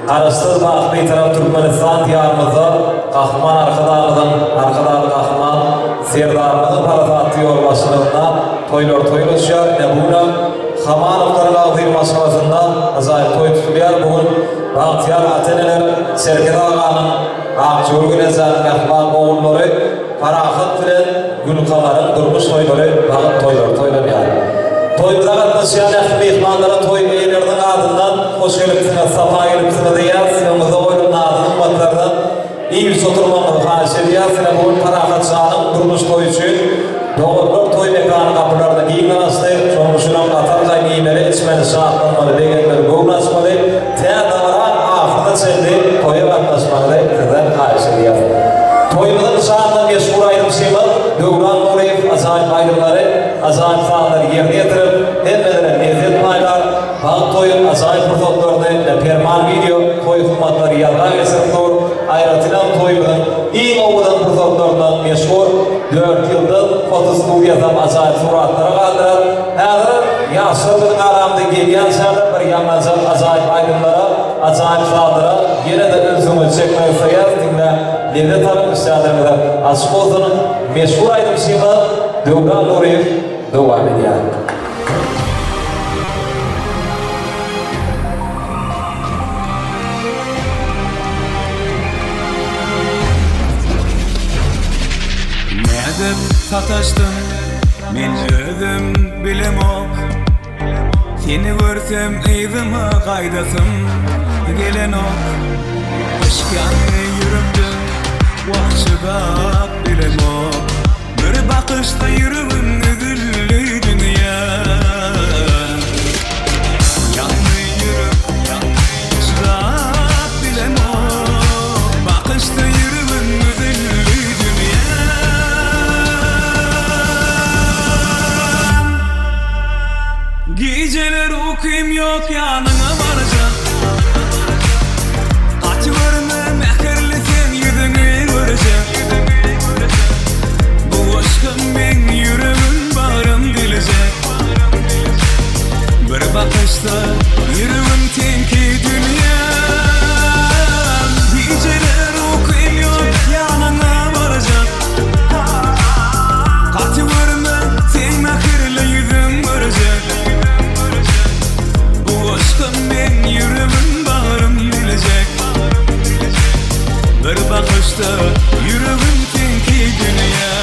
Karıştırma bir taraf Türkmenistan diyarımızda Kahraman arkadağıdan Kahraman Serdarımızın parafatı yol başlığında toylaşıyor. Nebuna Hamanovların ağzıyla başlamasında azayip toy tutuluyor. Bugün Bahtiyar Ateneler Serket Ağa'nın Akçurgun Ezan'ın Yahman oğulları Farahat bilen Gülkamar'ın durmuş toyları toylanıyor. Toyumuza katlaşan ehli ihmanlara toy beylerinin adından hoş gelipsiniz, safa gelipsiniz diyaz. Yanımızda oylunun adının ummatlarından iyi bir oturmanı haliş ediyaz. Yine bugün Farahat Şah'ın durmuş toy için doğru toy mekanı kapılarında giyimden aslayıp çoğumuşunan Katarkay giyimleri içmeli, şahlanmalı, degenleri boğun açmalı, teadavaran ahırda çeldi, toya katlaşmalı kızdan haliş ediyaz. Toyumuzun şahından meşhur ayrımşıyımız, Dövran Nurayif, azayip ayrımları, azayip saatleri yerine yatırıp, hemmelere lezzet paylar, bağ toyun azayip fırsatlarını, perman video, toy hükümatları yargı geçirip doğru, ayrıtılan toyumuzun iyi oğudan fırsatlarından meşhur 4 yıldır fotostudiyadan azayip suratlara kaldırar. Hazır, yaşlılığın aramda geliyen şartlar bir yanacak azayip ayrımlara, azayip saatlara, yine de özümü çekmeyi sayar, lezzet alım müstahadırmıdır. Açık olsun, meşhur ayrımşıyla Dövran Nurayif devam ediyor. Nedip sataştım, men özüm bilim ok. Seni görsem eyvime kaydasım gelen ok. Işkanlı yürüptüm, vahşıda bilim ok. Bir bakışta yürüvüm üzüllü dünya. Yanlı yürüp, vahşıda bilim ok. Bakışta yürüvüm üzüllü dünya. Geceler okuyum yok yanına varacağım. Kaç varını mehkerli sen yüzünü göreceğim. Bu aşkım ben yüreğim bağrım dilecek. Bir bakışta yüreğim tenki dünya. Geceler okuyum yok yanına varacağım. Kaç varını sen mehkerli yüzünü göreceğim. Aşkım ben yüreğim bağrım bilecek. Bir bakışta yüreğim tenki dünya.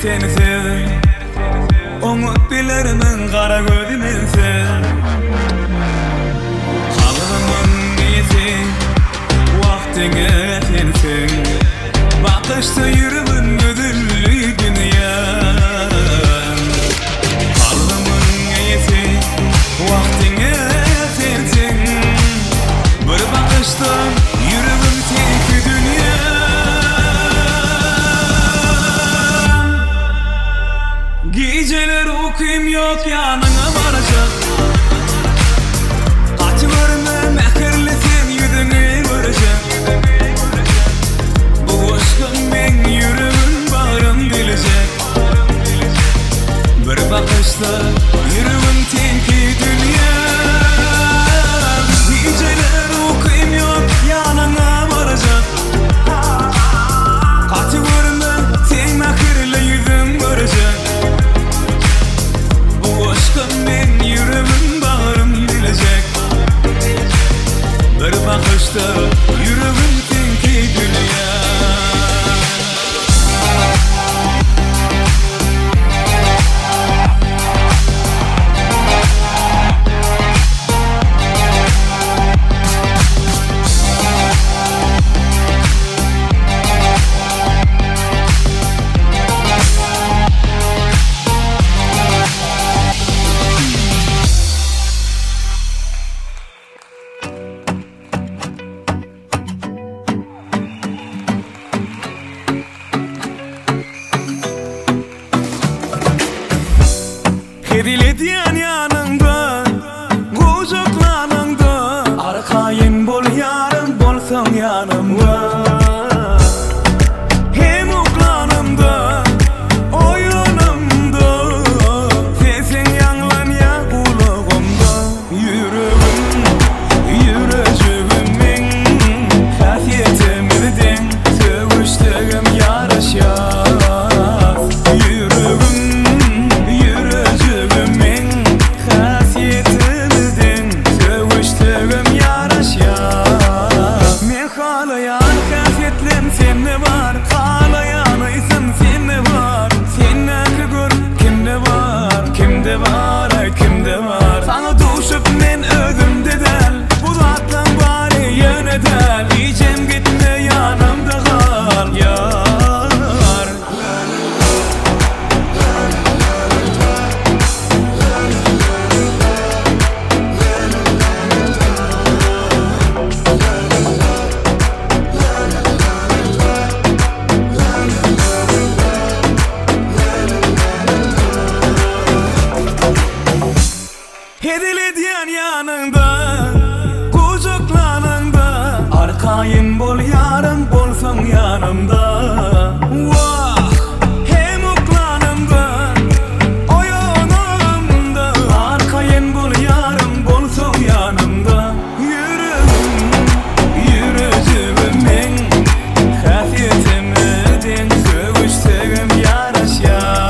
Seni sevdim, umut bilerimin kara gözümün sen. Kalbımın iyisi, vaktine sensin. Bakışta yüreğim ödüllü dünya. Kalbımın iyisi, vaktine sensin. Bir bakışta yüreğim tenki dünya. Geceler okuyum yok yanına varacak. Kaç varını mehkerli sen yüzünü göreceğim. Bu aşkım ben yüreğim var? Ağlayanıysın sende var. Sen näki gör kimde var? Kimde var? Ay kimde var? Sana duşup men özümde del. Bu zattan bari yönedel. İyicem gitme yanımda kal yar. Hedilediyen yanında, kucaklanında, arkayın bol yarın bolsan yanımda. Vah, hem uklanımda, oyunumda, arkayın bol yarın bolsan yanımda. Yürücümün hafiyetimden söğüştüğüm yaraşyar.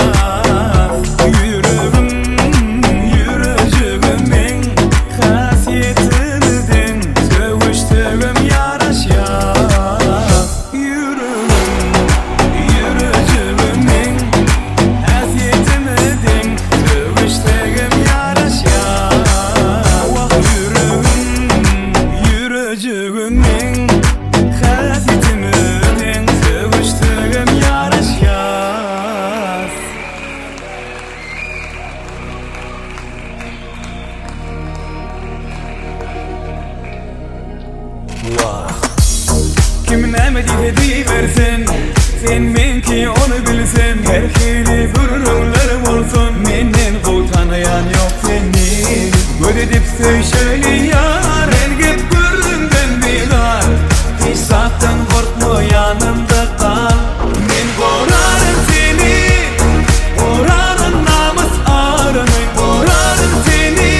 Kim näme diýdi bersin, sen menki onu bilsen. Her hili gururlar bolsun, menden gowtanayan ýok seni. Gödedip söýşeli ýar, elgip güründen bilar. Hiç zatdan korkma yanımda kal. Men gorarım seni, gorarım namus arını, gorarım seni,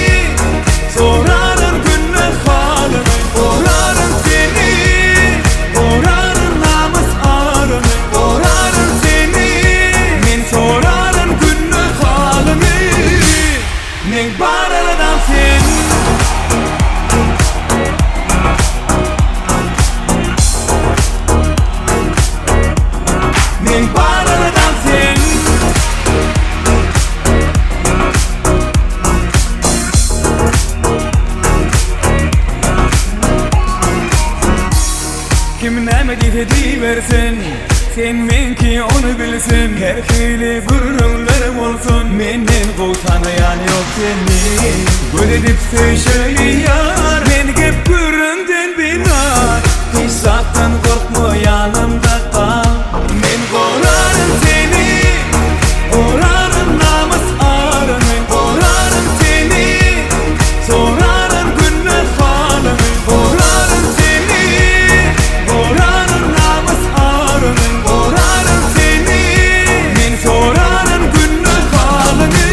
sorarım günne halını, gorarım seni. Gorarım namus arını, gorarım seni. Men sorarım günne halını. Men baraladan sen. Men baraladan sen. Kim näme diýdi bersin, sen menki onu bilsin. Her hili gururlar bolsun, menden gowtanayan ýok seni. Gödedip söýşeli ýar, men gep güründen bilar. Hiç zatdan korkma yanımda kal. Men gorarım seni, gorarım namus arını, gorarım seni, sorarım günne halını, gorarım seni, gorarım namus arını, gorarım seni. Men sorarım günne halını.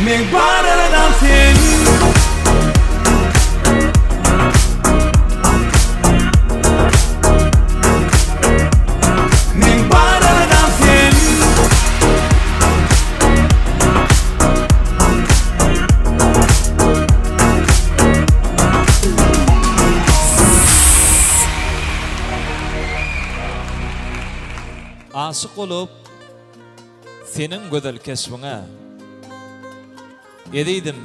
Men baraladan sen. Men baraladan sen. Aşık olup senin gözel keşfine edeydim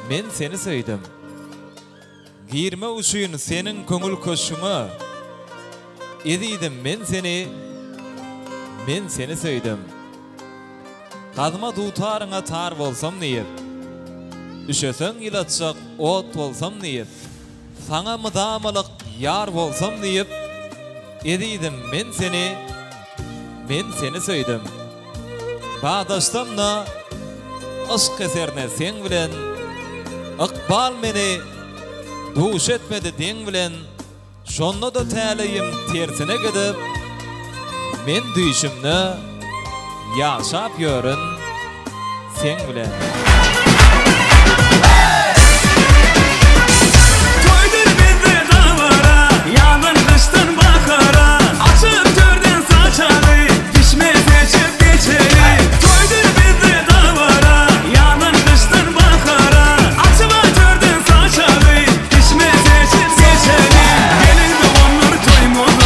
men seni söyledim. Girme uşuyun senin köngül köşüne edeydim men seni söyledim. Kadıma tutarına tar bolsam neyip, üşesen ilatacak ot bolsam neyip, sana mıdamalık yar bolsam neyip, edeydim men seni söyledim. Bağdaştamna aşk eserine sen bilen, ıkbal meni duş etmedi den bilen, şonno da täleyim tersine gidip, men düşümni yaşap ýörün sen bilen. Toydur bizde davara, yağın kıştan bakara. Açıp törden saçalı, pişme seçip geçeli. Toydur bizde davara, yağın kıştan bakara. Açıp törden saçalı, pişme seçip geçeli. Gelin de onlar toymada.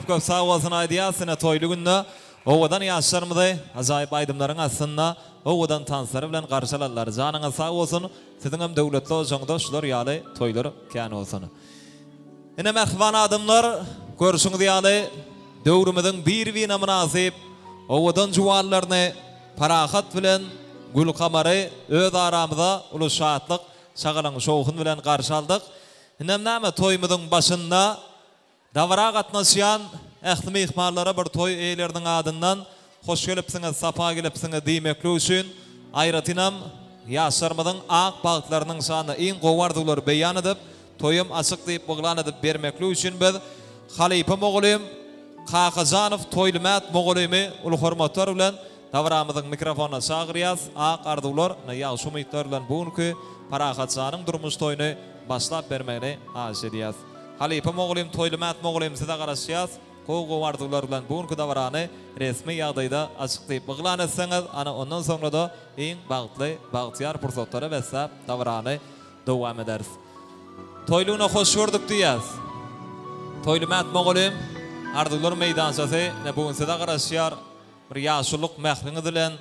köp sağ olsun aydiyasına toylu günde owadan yaşlarmydy ajaýyp aýdymlaryň aslynda owadan tansary bilen garşylarlar. Janyňyz sağ olsun. Siziň hem döwletli ojaňda şular ýaly toylar kän olsun. Ine mehriban adamlar görüşüňiz ýaly döwrümiziň bir-birine münasip owadan juwallaryny parahat bilen gül kamary öz aramyzda uly şatlyk şagalan şowhun bilen garşy aldyk. Inem näme toýumyzyň başynda dawra gatnaşýan ähli mehmanlara bir toy eýleriniň adyndan hoş gelipsiňiz, sapa gelipsiňiz diýmekli üçin aýratynam ýaşarmyzyň ak bagtlarynyň şany iň gowardylar beýan edip toyum açyk diýip buglan edip bermekli üçin biz Halipa Moğolym Kakazanow toýlumat Moğolymy uly hormatlar bilen dawramyzyň mikrofonuna çagyrýas. Ak ardular ýaşy umytlar bilen bugünkü parahatsanyň durmuş toýuny başlap bermegini arz edýäs. Halipa Moğolym toýlumat Moğolym size garaşýas. Gowy ardular bilen bugünkü dawrany resmi ýagdaýda açyklayıp buglan etseňiz, ana ondan soňra da iň bagtly, bagtyar pursatlara beslap dawrany dowam ederiz. Toýlugyna hoş gördük diýäs. Toýlumat Moğolym ardular meýdançasy ne bugün size garaşýar. Bir ýaşylyk mehriňiz bilen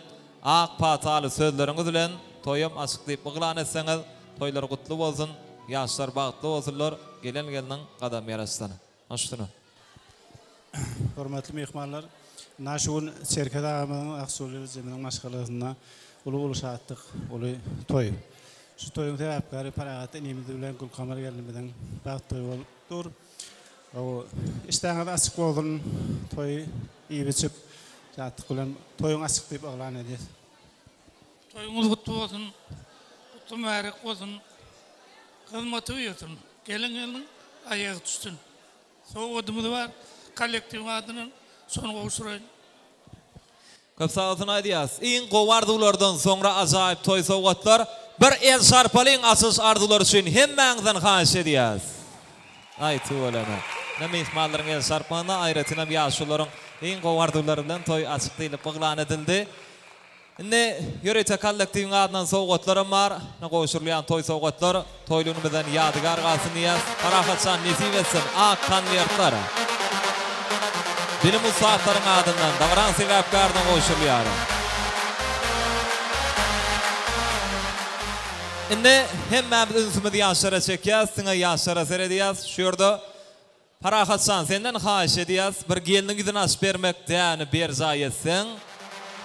ak pataly sözleriňiz bilen toýum açyklayıp buglan etseňiz, toýlar gutly bolsun, ýaşlar bagtly bolsunlar, gelen-geleniň gadam ýaraşsyny. Aşdyna. Hormatly mehmanlar, naşugun Serkada ağamyň Aksuly zeminiň maşgalasyna uly şatlyk, uly toy. Şu toyuň täpkary paragat enimiz bilen gül kamary gelmeden bagt toy bolupdyr. O istäňiz açyk boldun, toy iyi biçip şatlyk bilen toyuň açyk diýip aglan edýär. Toyuňyz gutly bolsun, gutly märik bolsun, hyzmaty ýetsin, gelen-geleniň aýagy düşsün. Sowgadymyz bar. Kollektiv adynyň soňra uçuraýyn. Köp sağ olsun aýdýas. Iň gowardylardan soňra ajaýyp toy sowgatlar bir el şarpalyň asys ardular üçin hemmäňizden haýyş edýäs. Aýty bolana. Näme mehmanlaryň el şarpana aýratynam ýaşularyň iň gowardylary bilen toy açyklyp buglan edildi. Indi ýörete kollektiwiň adyndan sowgatlarym bar. Ne goşurlayan toy sowgatlar toýlugymyzdan ýadygar galsyn diýäs. Parahatçan nesip etsin ak konwertler. Benim ussatlaryň adyndan dawran sebäpkardan goşurlaýar. Indi hemmämiz ünsümizi ýaşara çekýäs, siňe ýaşara seredýäs. Şu ýerde Parahatçan senden haýyş edýäs, bir geliniňizden açyp bermek däni ber zaýetsin.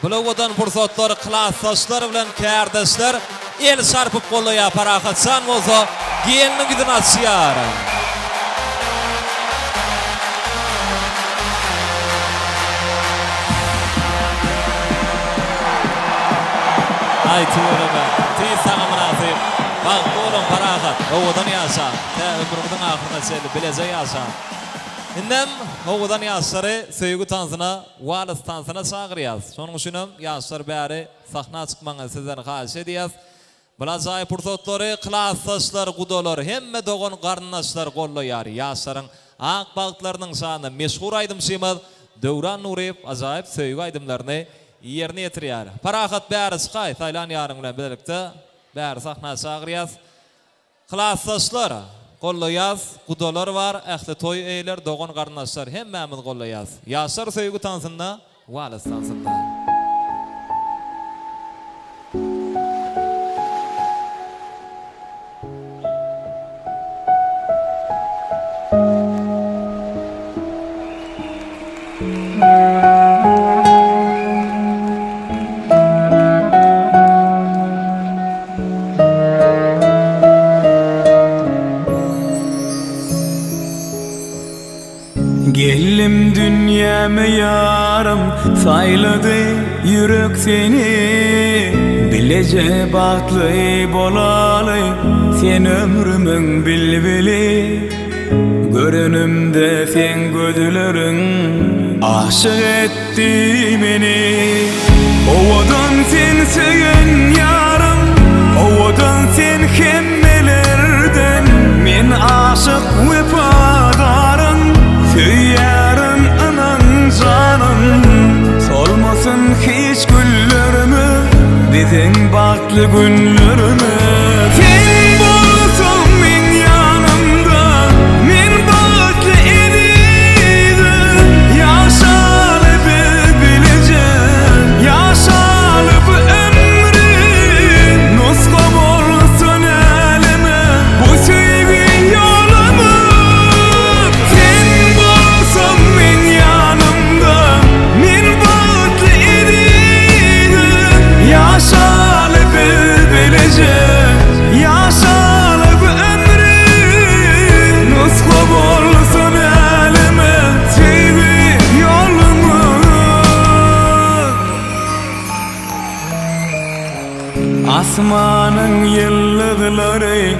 Bulowadan pursatlary klassdaşlar bilen kärdeşler el şarpyp gollaýar. Parahatçan bolsa geliniňizden açýar. Aýty bolma. Tiz saňa münasip. Bak bolun parahat. Owadan ýaşa. Tä ömrüňiň ahyryna çelip bileze ýaşa. Indem owadan ýaşlary söýgü tansyna, walas tansyna çagyrýas. Şonuň üçin hem ýaşlar bäri sahna çykmaňa sizden haýyş edýäs. Bulajaý pursatlary klassdaşlar, gudalar, hemme dogan garnaşlar gollaýar. Ýaşlaryň ak bagtlarynyň şany meşhur aýdymçymyz Döwran Nureýew ajaýyp söýgü aýdymlaryny yerine yetirýär. Parahat bäri çykaý, Taýlan ýaryň bilen birlikde bäri sahna çagyrýas. Klassdaşlar gollaýas, gudalar bar, ähli toy eýler, dogan garnaşlar hemmämiz gollaýas. Ýaşlar söýgü tansynda, walas tansynda. Gellim dünyäme yarım saýlady yürek seni, bilece bagtly bolaly sen ömrümüň bilbili. Görünümde sen gözleriň aşyk etdi meni. Owadan sen söýen yarım, owadan sen hemmelerden men aşyk wefadarym. Söýärim anan janım, solmasın hiç güllerimi, biziň bagtly günlerimi. Sen bolsaň men ýanymda, men bagtly edýdim. Asmanın yıldızları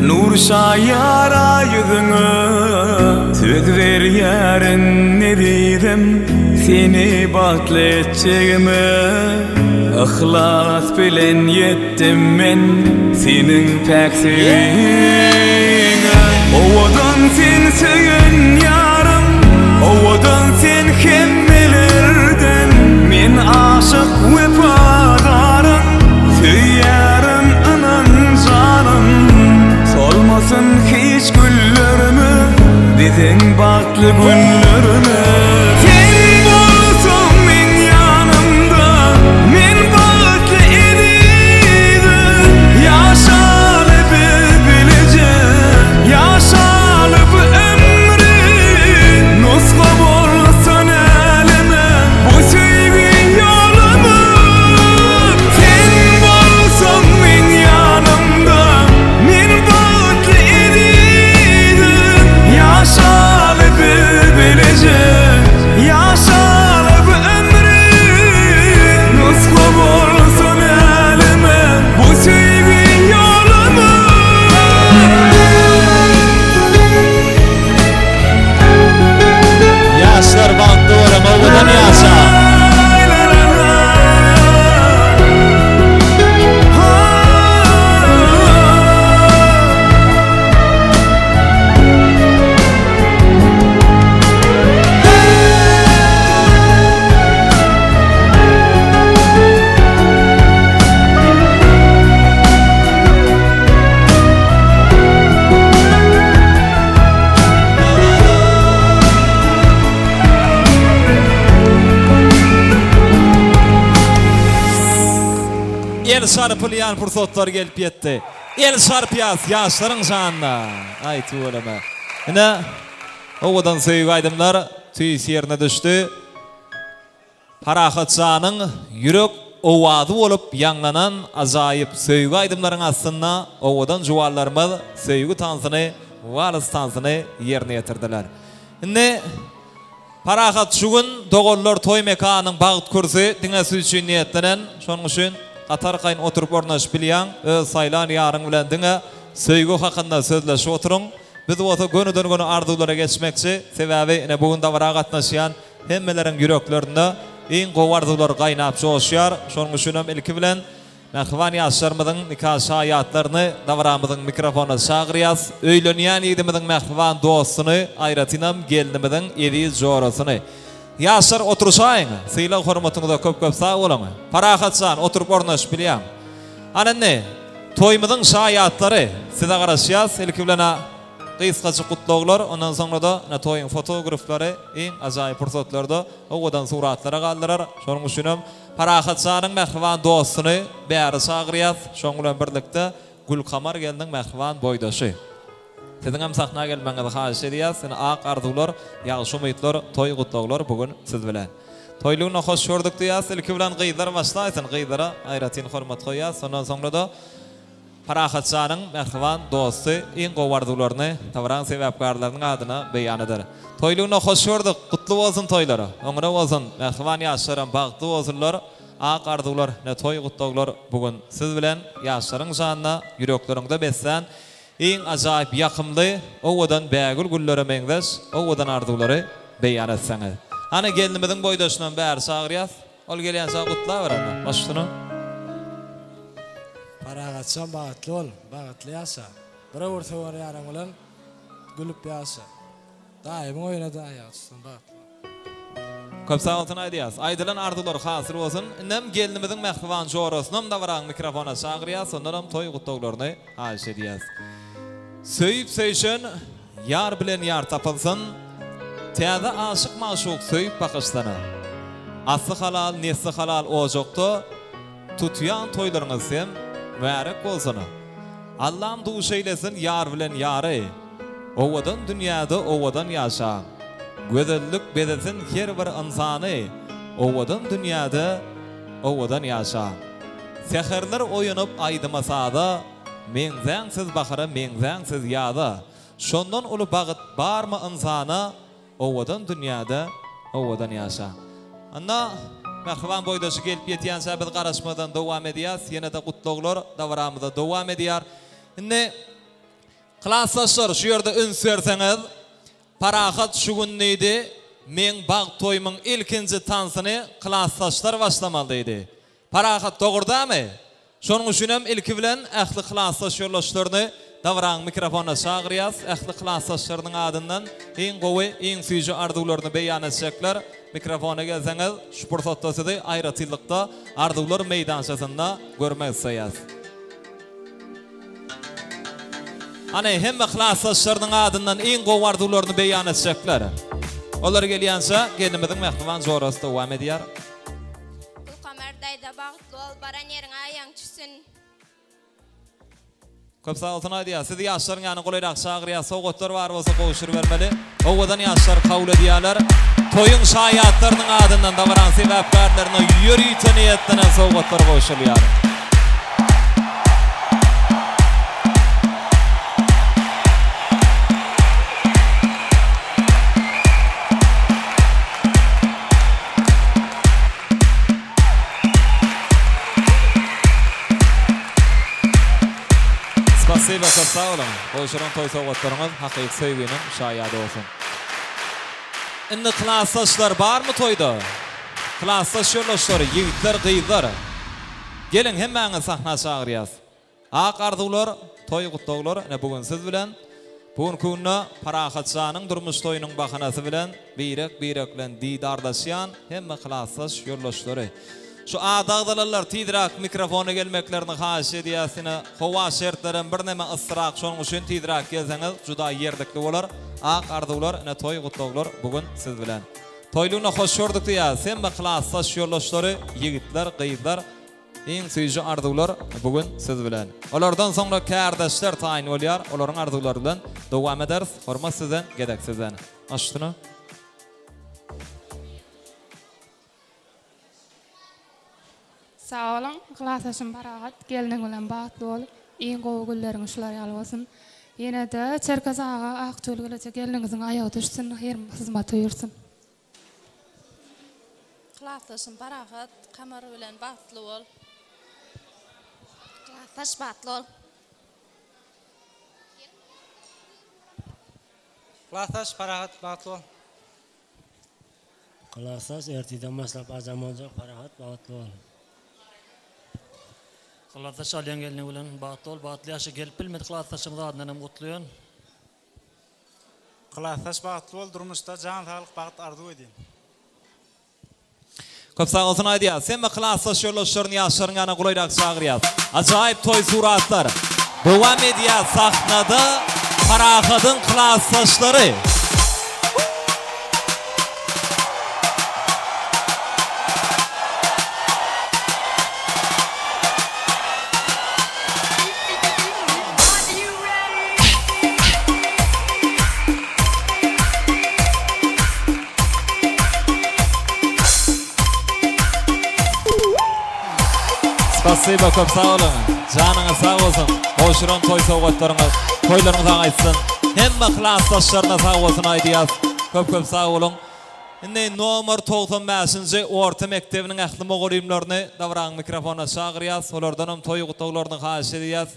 nur şayara yüzüne söz ver yarın ne dedim seni batlı edeceğime ihlas bilen yettim ben senin pek sevdiğine ovadan sen söyün yarım ovadan sen kemmelerden men aşık vefadarım söylerim anan canım solmasın hiç güllerimi dedin baklı günlerimi sen bolsun men yanımda men baklı ediydim yaşalıp bileceğim yaşalıp ömrü nuska bolsun elime bu sevgi yolumu sen bolsun men yanımda men baklı ediydim yaşalıp bileceğim yaşalıp ömrü nuska bolsun elime bu sevgi yolumu Yaşlar baktı orama ovadan yaşa. El şarpılayan fırsatlar gelip yetti. El şarpıyas yaşların şanına. Ay tuğulama. Yine ovadan sevgi aydımlar tüyüs yerine düştü. Parahatçanın yürek ovadı olup yanlanan azayip sevgi aydımların aslında ovadan juvallarımız sevgi tansını, varız tansını yerine getirdiler. Yine parahat şugun doğullar toy mekanın bağıt kursu dinesi için niyetlenen şonun için Qatar kayın oturup ornaş bilyan, öz saylan yarın bilen dine söýgü hakynda sözleşip oturun. Biz oto gönüden arzulara geçmekçi, sebebi ne bugün davara gatnaşýan hemmelerin yüreklerinde iň gowy arzular gaýnap joşýar. Şonuň üçin hem ilki bilen Mehvan ýaşlarymyzyň nikah şaýatlaryny davaramyzyň mikrofona çagyrýas. Öýlenýän ýigidimiziň mehvan dostuny, aýratynam gelinimiziň eri jorasyny. Yaşar oturuşayın, sıyla hormatınıza köp sağ olun. Parahatsan oturup ornaş bilýän. Ananne, toýmyzyň şaýatlary size garaşýas, ilki bilen gysgaça gutlaglar, ondan soňra da toýyň fotograflary iň ajaýyp fursatlarda owadan suratlara galdyrar. Şonuň üçin hem Parahatsanyň mehvan dostuny bäri çagyrýas. Şoň bilen birlikde Gülkamar geldiň mehvan boýdaşy. Sizin hem sahna gelmenizi haýyş edýäs. Seni ak arzular, ýagşy umytlar, toý gutlaglar bugün siz bilen. Toýlugyna hoş gördük diýäs. Ilki bilen gyýdar başlaýsyn, gyýdara aýratyn hormat goýýas. Ondan soňra da Parahatsanyň mehvan dosty iň gowy arzularyny tawran sebäpgarlarynyň adyna beýan eder. Toýlugyna hoş gördük. Gutly bolsun toýlara. Öňüne bolsun mehvan ýaşlaryň bagty bolsunlar. Ak arzular, ne toý gutlaglar bugün siz bilen ýaşlaryň janyna, yürekleriňde beslen. Iň ajaýyp ýakymly owadan bägül güllere meňdeş, owadan arzulary beýan etseňiz. Ana gelinimiziň boýdaşyndan bäri çagyrýas. Ol gelýän saat gutla berende. Başlygyny. Paragatsan bagtly ol, bagtly ýasa. Bir orta bar ýarang bilen gülüp ýasa. Daýym oýnada ýasyn bagtly. Köp sağoltun aýdýas. Aýdylan arzular hasyr bolsun. Nem gelinimiziň mehvan jorasyny da baran mikrofona çagyrýas, ondan hem toý gutlaglaryny haýyş edýäs. Söyüp söyüşün, yar bilen yar tapılsın, täze aşık maşuk söyüp bakıştana. Aslı halal, nesli halal ojokto, tutuyan toylarınız hem märek bolsun. Allah'ım duş eylesin yar bilen yarı, owadan dünyada owadan ýaşa. Gözellik bedesin her bir insany, owadan dünyada owadan ýaşa. Seherler oýunup aýdymasa-da, meňzäňsiz bahara meňzäňsiz ýada. Şondan uly bagyt barmy insana owadan dünýäde owadan ýaşa. Anna Mehriban boydaşı gelip yetiyen sabit qarashmadan devam ediyaz. Yine de kutluqlar davramıda devam ediyar. Indi klasslaşlar şu yerde ün sörseniz parahat şu günneydi. Men bağ toymun ilkinci tansını klasslaşlar başlamalıydı. Parahat doğurda mı? Şonun üçün hem ilki bilen ähli klaslaş yollaşlarını davran mikrofona çağırıyaz. Ähli klaslaşlarının adından en gowy, en süýji arzuwlaryny beýan etjekler. Mikrofona gelseňiz, şu pursatda sizi aýratylykda arzuwlar meýdançasynda görmek isleýäs. Ana hemme klaslaşlarynyň adından en gowy arzuwlaryny beýan etjekler. Olar gelýänse, kendimizin mehriban zorasy dowam edýär. Dayda bağıtlı ol, baran yerin ayağın çüsün. Köp sağ olsun aydiya. Sizi yaşların yani kolayrak çağırıya soğutlar var olsa koğuşur vermeli. Ovadan yaşlar kavul ediyalar. Toyun şayatlarının adından da varan sebepkarlarına yürüyte niyetlenen soğutlar koğuşuluyor. Spasiba çok sağ olun. Koşuran toy soğutlarımız hakik sevginin şayadı olsun. Indi klasslaşlar var mı toyda? Klasslaş yollaşları, yiğitler, kıyıklar. Gelin hemen sahna çağırıyaz. Ak arzular, toy kutluqlar, ne bugün siz bilen, bugün kunna parahatçanın durmuş toyunun bahanası bilen, bilen didardaşyan, hemen klasslaş yollaşları. Şu adağdalarlar tidrak mikrofona gelmeklerini haş ediyasını hova şertlerin bir neme ısırak şonun üçün tidrak gelseniz juda yerdikli olar. Ak arzular ne toy kutluqlar bugün siz bilen. Toyluğuna hoş gördük diye sembe klasslaş yollaşları, yigitler, kıyıklar, en süýji arzular bugün siz bilen. Olardan sonra kardeşler tayin olyar, oların arzuları bilen dowam ederiz. Hormat sizden, gedek sizden. Aştını. Sağ olun, klasaşım parahat, gelinin bilen bağıtlı olup, en gowy güllerin şular ýalbasyn. Ýene de Çerkez ağa akçyl gelecek gelinizin ayağı düşsün, her hizmet buyursun. Klasaşım parahat, kamar bilen bağıtlı ol. Klasaş bağıtlı ol. Klasaş parahat bağıtlı ol. Klasaş ertiden başlap azam olacak parahat bağıtlı ol. Klasaş alyan gelini bilen bağıtlı ol. Bağıtlı yaşı gelip bilmedi klasaşımız adından hem kutluyon. Klasaş bağıtlı ol, durmuşda can sağlık bağıt arzu edin. Köp sağ olsun aydiya. Sen mi klasslaş yollaşlarını yaşların yana kolayrak çağırıyaz. Acayip toy suratlar. Devam ediyor sahnada Parahadın klasslaşları. Spasiba köp sağ olun. Canınız sağ olsun. Koşuran toy soğutlarınız, toylarınız ağaysın. Hemme klasslaşlarına sağ olsun aydiyaz. Köp sağ olun. Indi nomer 95-nji orta mektebiniň ähli mogolimlaryny davran mikrofona çağırýas. Olardan toy gutaglaryny haş edýäs.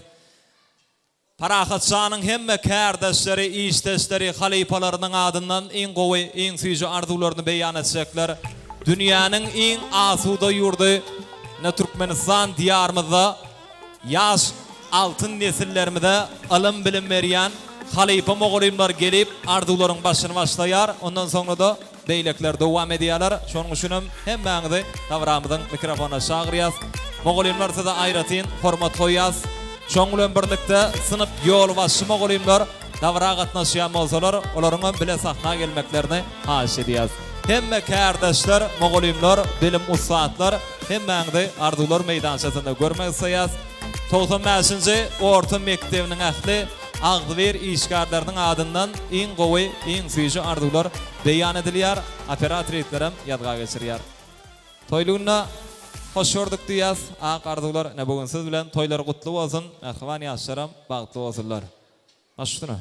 Parahatçanyň hemme kardeşleri, işdeşleri, halipalarynyň adından en gowy, en süýji arzuwlaryny beýan etjekler. Dünýäniň en asuda ýurdy Türkmenistan diyarımızda yaş altın nesillerimize alım bilim veriyen halipa mogolimlar gelip arzuların başını başlayar. Ondan sonra da beylekler devam ediyorlar. Şonun üçin hem de davramızın mikrofona çağırıyaz. Mogolimlar size ayratın, hormat koyaz. Şonun bilen birlikte sınıf yol başı mogolimlar davra gatnaşýan bolsalar, olaryň bile sahna gelmeklerini haş edýäs. Hemme kardeşler, mogolimlar, bilim ustaatlar, hemme de arzular meydançasında görmek isleýäs. 95-nji orta mektebiniň ähli Agdywer işgärleriniň adından en gowy, en süýji arzular beýan edilýär. Operatorlarym ýadga geçirýär. Toýlugyna hoş gördük diýäs. Ak arzular ne bugün siz bilen toylar gutly bolsun. Ähwan ýaşlaram bagtly bolsunlar. Aşdyna.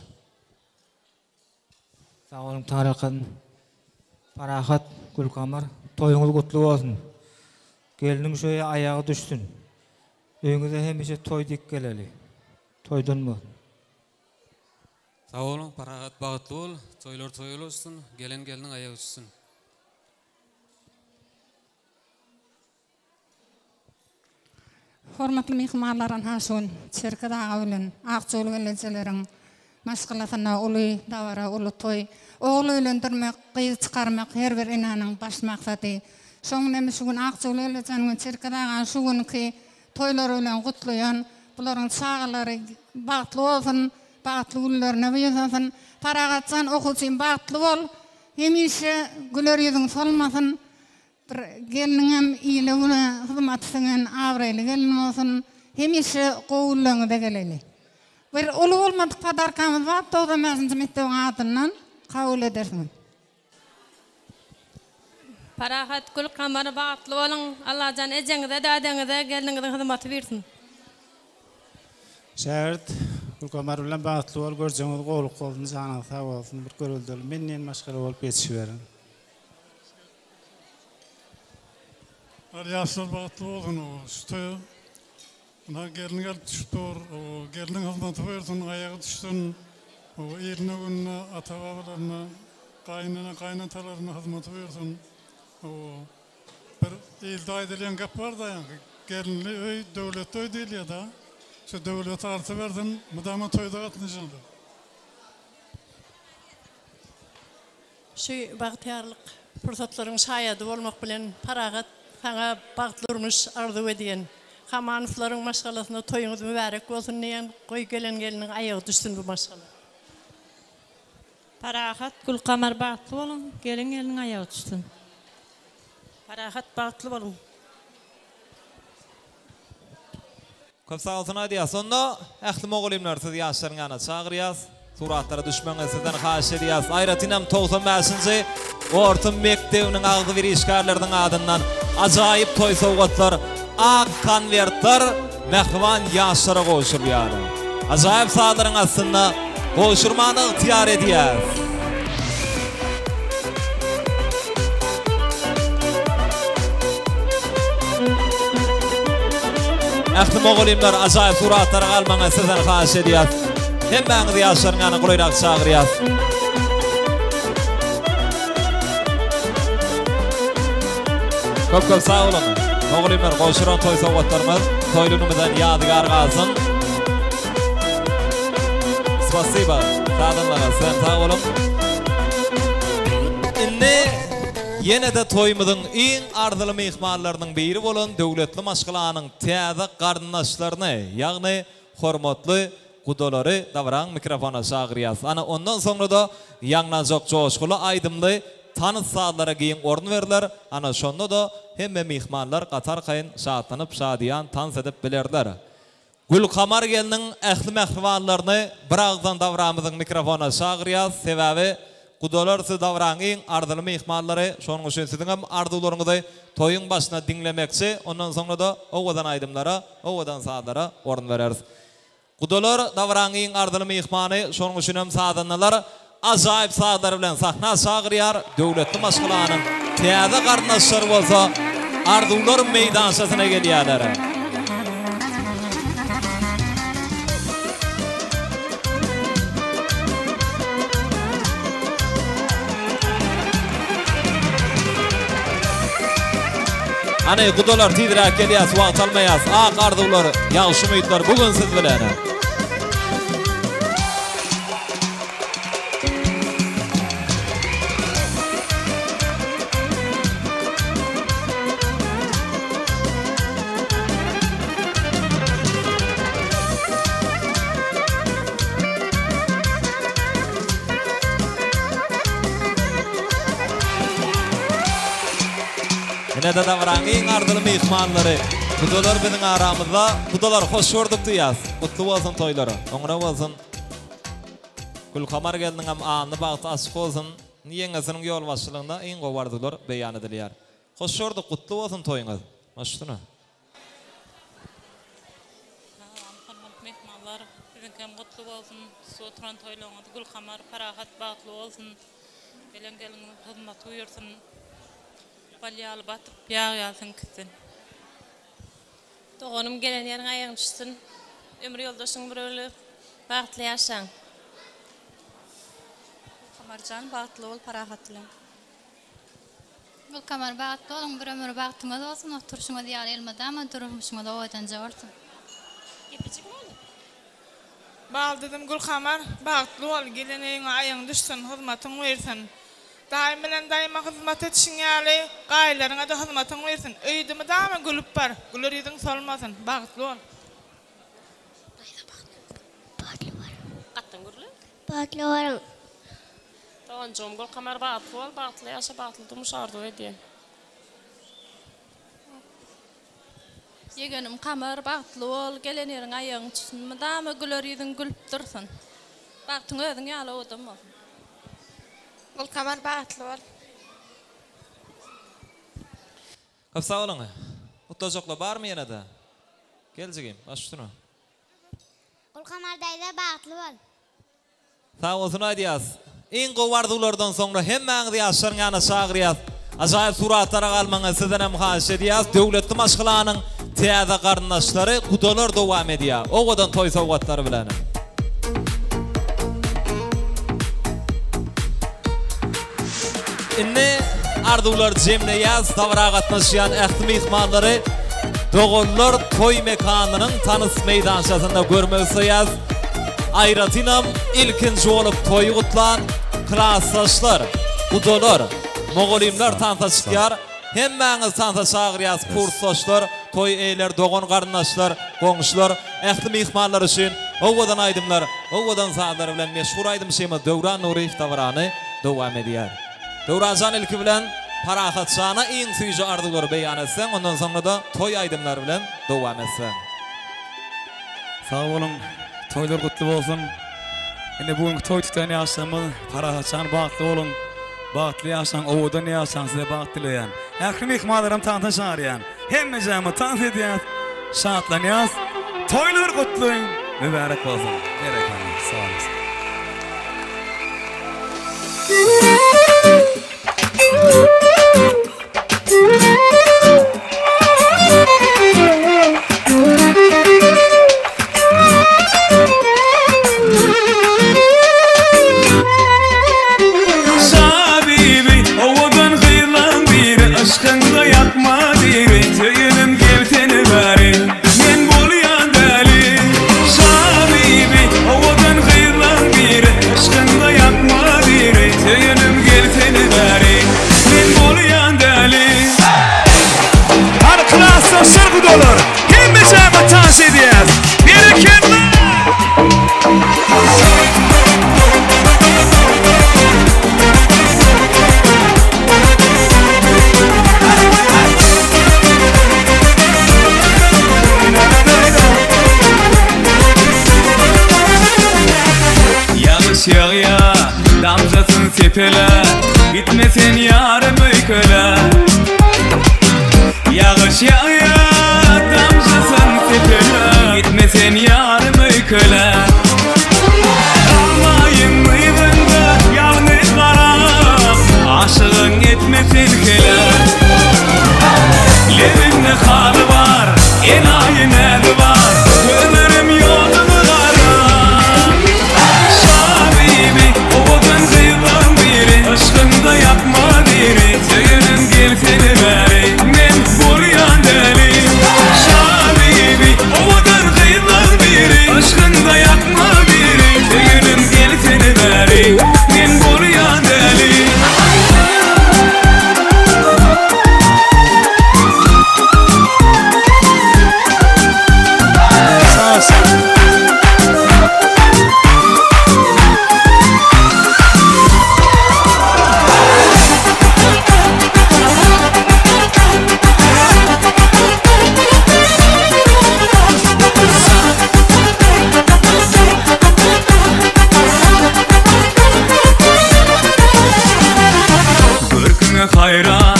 Sağ olun Tarakan. Parahat Gülkamar, toyuňuz gutly bolsun. Gelinin şöyle ayağı düşsün. Öňüňize hemişe toy dik geleli. Toydunmu? Sağ olun, paragat bagıtlı ol. Toylar toyul olsun, gelinin ayağı düşsün. Hormatly mehmanlaryň haşyn çerkede bilen Akçoly gelençeleriň maşgalatyna uly dawara uly toy oğlu ölendirmek, gyz çykarmak her bir inanyň baş maksady. Şoň näme şu gün Akçoly gelençeleriň çerkede şu günki toylar bilen gutlayan bularyň çağlary bagtly bolsun, bagtly günlerine ýaşasyn, paragatsan okuçyn bagtly bol, hemişe güler ýüzüň solmasyn. Gelinin hem iyiliğine hizmetçinin avreli gelin olsun hemişe qoğulluğunu da geleli. Bir ulu olmadık padarkamız var, toğdamazın mitteğin adından kabul edersin. Parahat kul kamar bağıtlı olun. Allah can ecenize, dadenize, gelininize hizmet versin. Şärt, kul kamar bilen bağıtlı ol, görjeňiz goğuluk bolsun, janyňyz sag bolsun, bir görüldül. Menden maşgala bolup ýetişiberin. Yaşlar bağıtlı olsun o üstü. Gelin gelip düştür, o gelinin hizmeti versin, ayağı düşsün. O eline gününe, ata babalarına, kaynatalarına hizmeti versin. O bir elde edilen gap var da yani. Gelinli öy, devlet öy değil ya da. Şu devlet artı versin, müdama toyda katmışıldı. Şu bahtiyarlık fırsatların şayadı olmak bilen paragat sana bağıtlarımız arzu ediyen. Hamanıfların maşgalasına toyunuz mübarek olsun diyen koy gelinin ayağı düşsün bu maşgala. Parahat kul kamar bağıtlı olun, gelinin ayağı düşsün. Parahat bağıtlı olun. Köp sağ olsun hadi ya. Sonda ähli oğulymlar siz ýaşlaryňa çagyrýas. Suratlara düşmäňe sizden haş edýäs. Aýratynam 95-nji orta mekdebiniň agdy bir işgärleriniň adyndan ajaýyp toy sowgatlar, ak konvertler mehman ýaşlara goşulýar. Ajaýyp saatlaryň aslynda goşurmany ýar edýäs. Ähli oğulymlar ajaýyp suratlara almaňa sizden haş edýäs. Hemmäňiz ýaşlaryňa gulaýrak çagyrýas. Köp sağ olun. Oğulymlar goşuran toy sowgatlarymyz toýlunymyzdan ýadygar galsyn. Spasiba. Sağ olun. Indi ýene-de toýumyzyň iň ardyly mehmanlarynyň biri bolan döwletli maşgalanyň täze garyndaşlaryny, ýagny hormatly gudolary davran mikrofona çagyrýas. Ana ondan soňra da ýaňnajak joşguly aýdymly tanys saatlara giň orun berler. Ana şonda da hemme mehmanlar gatar kayın şatlanyp şadiýan tans edip bilerler. Gül kamar geliniň ähli mehmanlaryny bir agdan davramyzyň mikrofona çagyrýas. Sebäbi gudolar siz davran iň ardyly mehmanlary, şonuň üçin siziň hem ardylaryňyzy toyuň başyna dinlemekçi, ondan soňra da owadan aýdymlara, owadan saatlara orun bereriz. Gudolar davran iň ardyly mehmany, şonuň üçin hem saatlar ajaýyp saatlar bilen sahna çagyrýar. Döwletli maşgalanyň täze garyndaşlary bolsa ardylar meýdançasyna gelýärler. Ana gudolar tiýdirek gelýär, wagt almaýas. Ak ardylar, ýagşy meýitler bugün siz bilen. Ýene-de davran iň ardyly mehmanlary. Gudolar biziň aramyzda, gudolar hoş gördük diýäs. Gutly bolsun toýlary. Oňra bolsun. Gül kamar geliniň hem anly bagty açyk bolsun. Niýeňiziniň ýol başçylygynda iň gowardylar beýan edilýär. Hoş gördük, gutly bolsun toýuňyz. Maşdyna. Mehmanlar, sizin hem gutly bolsun. Sotran toýlaryňyz gül kamar parahat bagtly bolsun. Gelin hizmet buyursun. Balyalı batıp yağ yazın kızın. Doğanım gelen yerin ayağın düşsün. Ömür yoldaşın bir ölü. Bağıtlı yaşan. Kamarcan bağıtlı ol, parahatlı. Bu kamar bağıtlı olun, bir ömür bağıtımız olsun. Oturuşuma diyar elmedi ama duruşuma da oydanca olsun. Gepecik mi oldu? Bağlı dedim gül kamar, bağıtlı ol, geleneğine ayağın düşsün, hizmetin versin. Daima hizmet etişin yali, gaylarına da hizmetin versin. Öydümü daima gülüp var, gülür yedin solmasın, bağıtlı ol. Qattın gürlü? Bağıtlı varım. Doğancığım gül kamar bağıtlı ol, bağıtlı yaşa, bağıtlı durmuş ardu ediyen. Yegenim kamar bağıtlı ol, geleneğin ayağın düşsün, daima gülür yedin gülüp dursun. Bağıtın ödün yali odun mu? Gül kamar bağıtlı ol. Qap sağ olun. Otajokla bar mı yana da? Geleceğim, başlama. Gül kamardayda bağıtlı ol. Sağ olsun aydiyaz. En qovardılardan sonra hemmeňiz ýaşaryň ýana şagyrýas. Ajaýyp suratlara galmaňy sizden hem haýyş edýäs. Döwletli maşgylanyň täze garyndaşlary gudalar dowam edýär. Ogadan toý sowgatlary bilen. Inne ardular jemleýäs, tawra gatnaşýan ähli mehmanlary dogonlar toý mekanynyň tanys meýdançasynda görmegseýäs. Ayratinam ilkinci olup toyu kutlan klasaşlar, udolar, mogolimler tantaşıkyar. Hemmeňiz tantaşagyryas kursdaşlar, toy eýler, dogon garyndaşlar, goňşular, ähli mehmanlar üçin owadan aýdymlar, owadan saatlar bilen meşhur aýdym şeýme Döwran Nuriýew tawrany dowam edýär. Döwranjan ilki bilen parahatçana iň süýji arzular beýan etseň, ondan soňra da toy aýdymlar bilen dowam etseň. Sağ olun. Toylar kutlu olsun. Yine bugün toy tutan yaşamı parahatçan bağıtlı olun. Bağıtlı yaşan, oğudan yaşan size bağıtlılayan. Ähli mehmanlarym tantaşaryan. Hemmejämi tans edýär. Şatlanýas. Toylar kutlu. Mübarek olsun. Gerek olsun. Sağ olasın. Aşkında yapma diri, tüyünüm gelteni bari. Men bolyan deli, şabibi, ovadan gıylan biri. Aşkında yapma diri, tüyünüm gelteni bari. Men bolyan deli. Arkadaşlar şarkı dolur, hemmeceme tans ediyaz. Birikinler. Yağya, damcasın sepele, gitmesin yarım öyküle. Yağış yağya, damcasın sepele, gitmesin yarım öyküle. Kalmayın mıydında, yalnız karam, aşığın etmesin kele. Levinde halı var, enayi nerede var, ömürüm yolda mı karam. Aşkında yapma diri, tüyünüm gelteni bari. Men bolyan deli, şabibi, ovadan gıylan biri. Aşkında yapma diri, tüyünüm gelteni bari. Men bolyan deli. Hayran,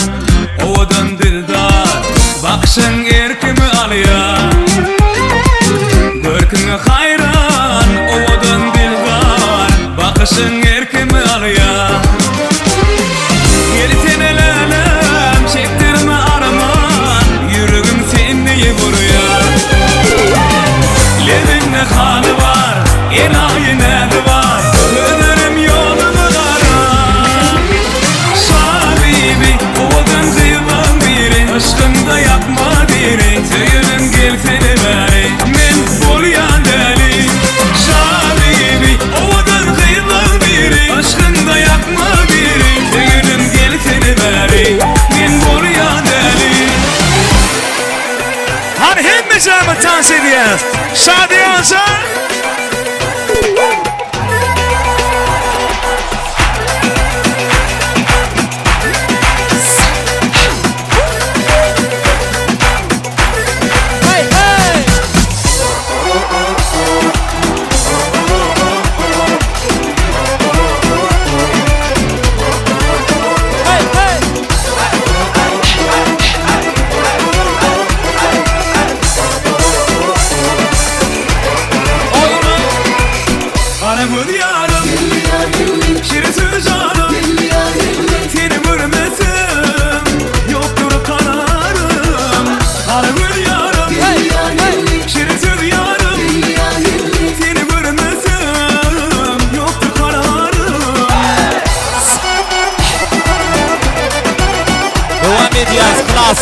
ovadan dildar, bakışın erkimi alıyor. Görküne hayran, ovadan dildar, bakışın erkimi alıyor. Gelten el alem, çektirme araman, yüreğim seni vuruyor. Pijama tansidiyen Şadiyansa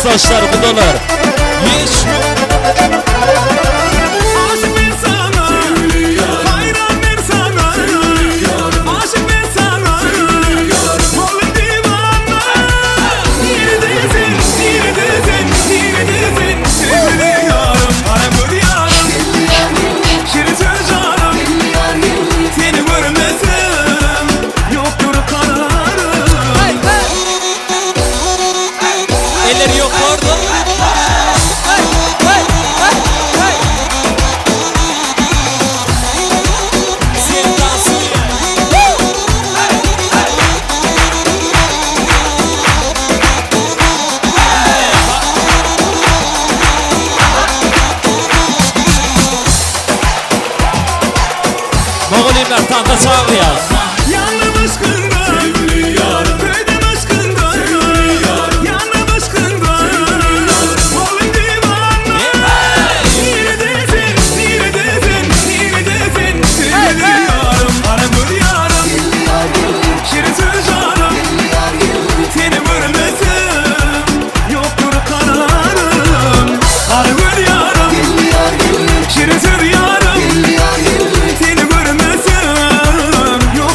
Saçlar bu dolar. Hiç Aşık ben sana, hayran ben sana. Aşık ben sana, oğlum divana. Neredesin, neredesin, neredesin? Seviyorum, aramır yarım. Şirin söz yarım. Seni görmesem yoktur kararım. elleri yok orada. Moğolimler tanda çağırıyor. Yanım aşkından, köyden aşkından, yanım aşkından, oğlum divana. Neredesin, neredesin, neredesin? Seviyorum, aramır yarım. Şirin söz yarım. Seni görmesem yoktur kararım. Aramır yarım. Şirin söz yarım. Seni görmesem yoktur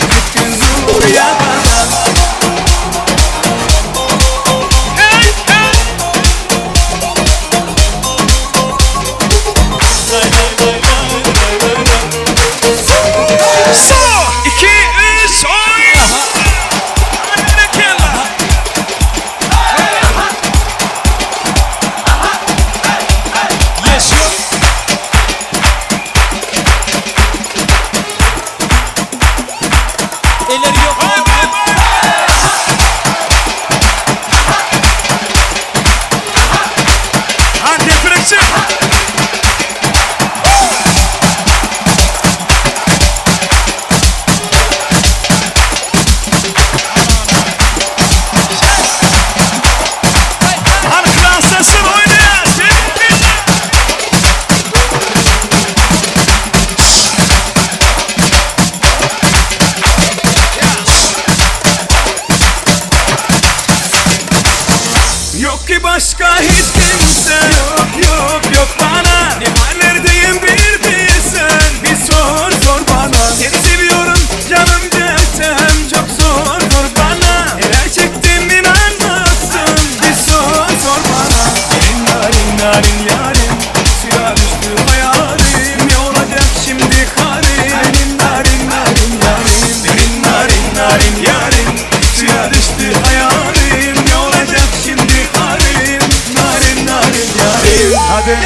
Bütün Zuriye bana başka hiç kimse yok bana. Ne hallerdeyim bir bilsen, bir sor bana. Seni seviyorum canım cidden, çok zor bana. Neler çektiğimi anlatsın, bir sor bana. Senin narin yarim, suya düştü hayalim. Ne olacak şimdi halim? Senin narin yarim, senin narin yarim, suya düştü hayalim. Ne olacak şimdi halim? Narin yarim. Hadi.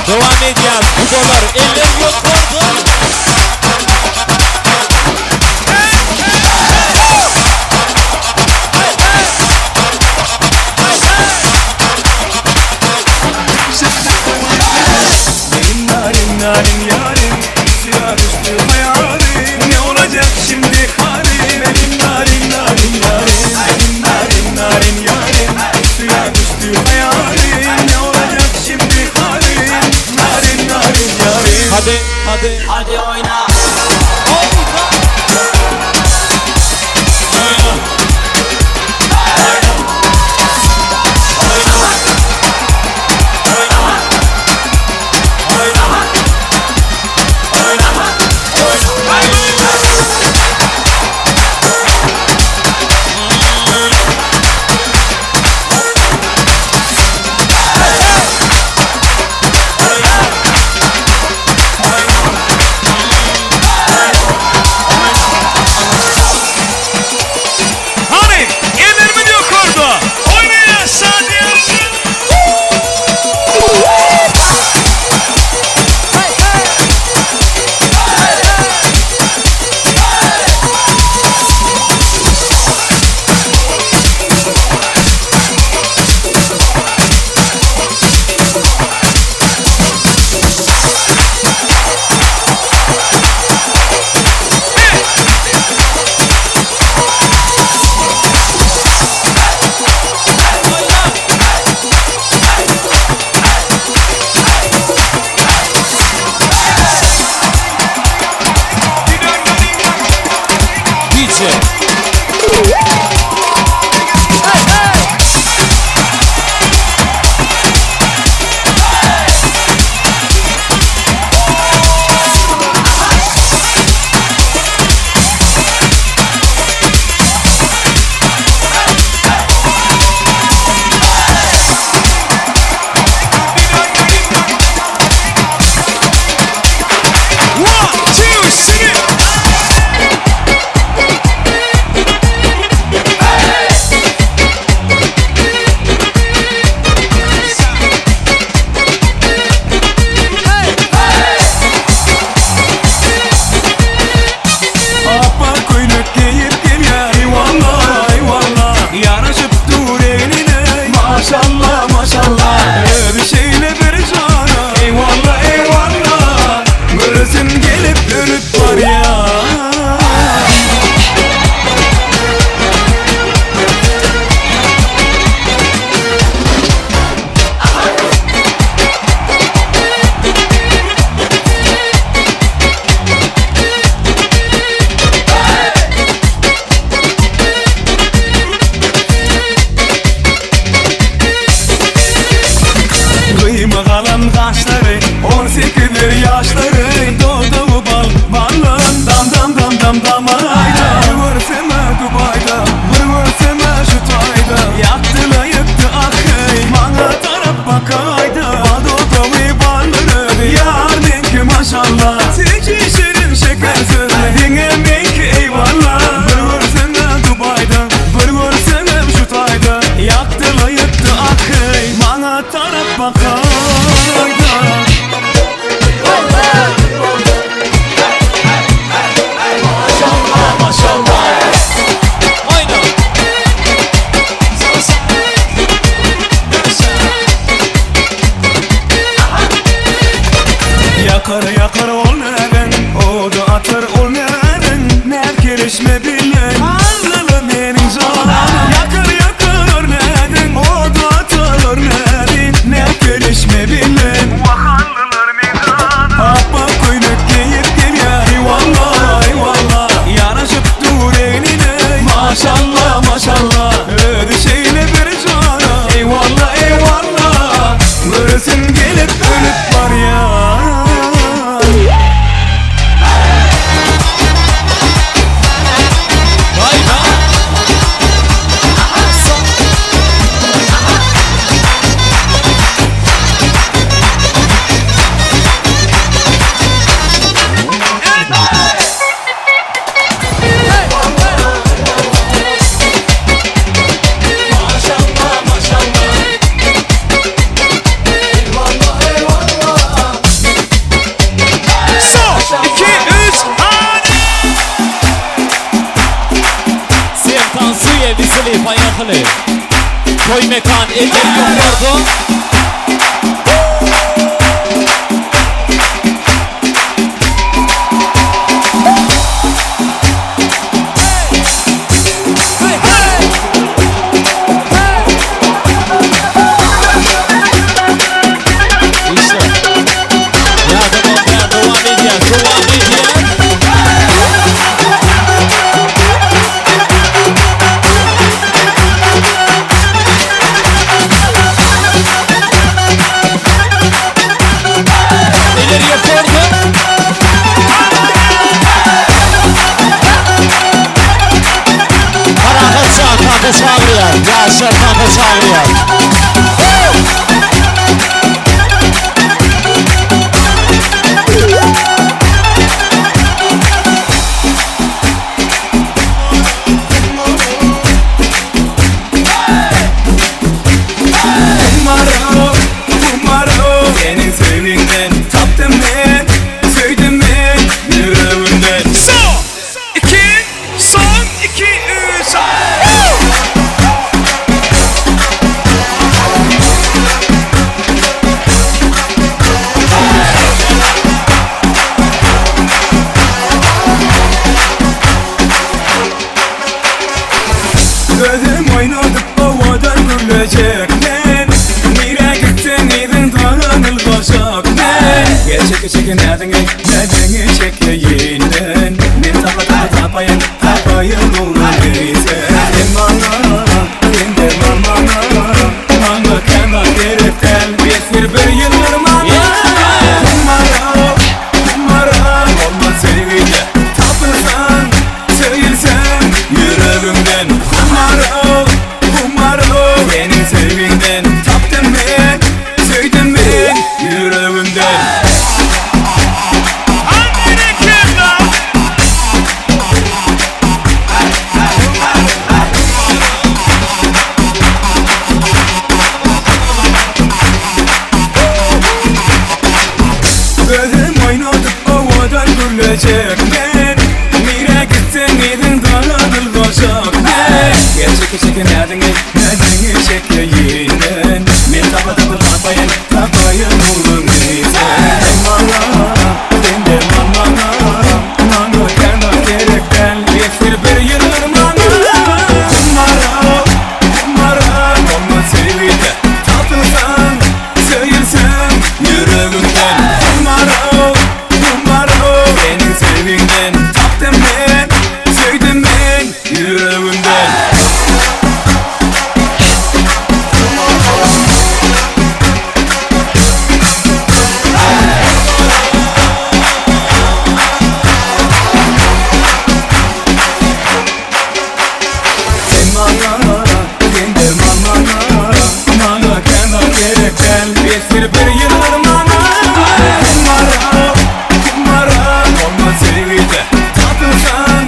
Devam edeceğiz. Bu kadar. Eller yok oldu. Benim narin yarim, suya düştü hayalim. Ne olacak şimdi halim? Benim narin yarim, benim narin yarim, suya düştü hayalim. Ne olacak şimdi halim? Narin yarim. Hadi oyna. mekan eter yokardı. Yaşar kanka çağırıyor. Senin sevinden taptım ben, söyledim ben yüreğimden. Son 2, son 2, 3. Gözüm oynadık havadan güllecekler. Nire gittin idin dağınılacak ben. Gerçek çekin nedeni çekeyinlen. Ben tapayın uğran değilsen. Sen de bana kenar gerekten. Besir bir yıllar bana. Kumara olmaz sevgide. Tapırsan, söylersen yüreğimden. Kumara senin sevinden. Taptım ben, söyledim ben yüreğimden. Gözüm oynadık havadan güllecek ben. Nire gitsen idin dağınılacak ben. Gerçek çekin nedeni çekeyinlen. Ben tapayın uğrun değilsen. Sen de bana kenar gerekten. Besir bir yıllar bana. Kumara olmaz sevgide. Tapırsan, söylersen yüreğimden. Kumara senin sevinden. Taptım ben, söyledim ben yüreğimden. Besir bir yıllar bana. Kumara olmaz sevgide. Tapırsan,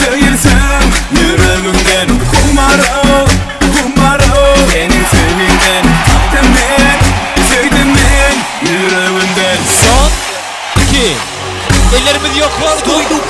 söylersen yüreğimden. Kumara senin sevinden. Taptım ben, söyledim ben yüreğimden. Son 2. Ellerimiz yok var duyduk.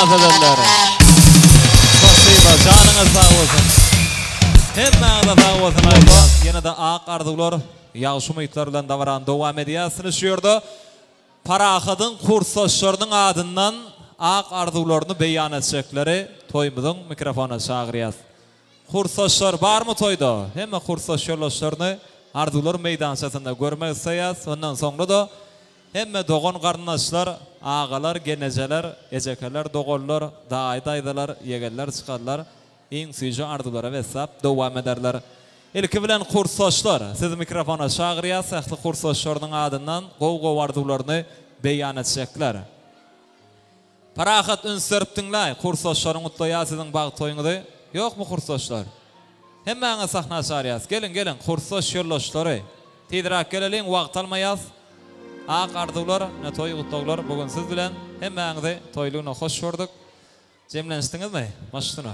iltifat edenler. Spasiba, canınız sağ olsun. Hemmenize sağ olsun aydan. Yine de ağ ardılar, yağış umutlarla davaran devam ediyasını şuyordu. Paraxadın kursdaşlarının adından ağ ardılarını beyan edecekleri toymudun mikrofona çağırıyaz. Kursdaşlar var mı toyda? Hemme kursdaşlarını ardılar meydansatında görmek isteyaz. Ondan sonra da hemme doğan qarnaşlar, ağalar, geneceler, ecekeler, doğullar, daydalar, yegeller, çıkarlar, en süyücü ardılara ve hesap devam ederler. İlki bilen kursdaşlar, siz mikrofona çağırıyaz, ehli kursdaşlarının adından qov ardılarını beyan edecekler. Paraxat ünsörpdinlay, kursdaşların mutluya sizin bağ toyunudu. Yok mu kursdaşlar? Hemmenize sahna çağırıyaz. Gelin, kursdaş yoldaşları. Tidrak gelelim, vaqt almayaz. Ağ ardılar, ne toy utdaglar bugün siz bilen hemmenize toyluğuna hoş gördük. Cemlenistiniz mi? Maştına.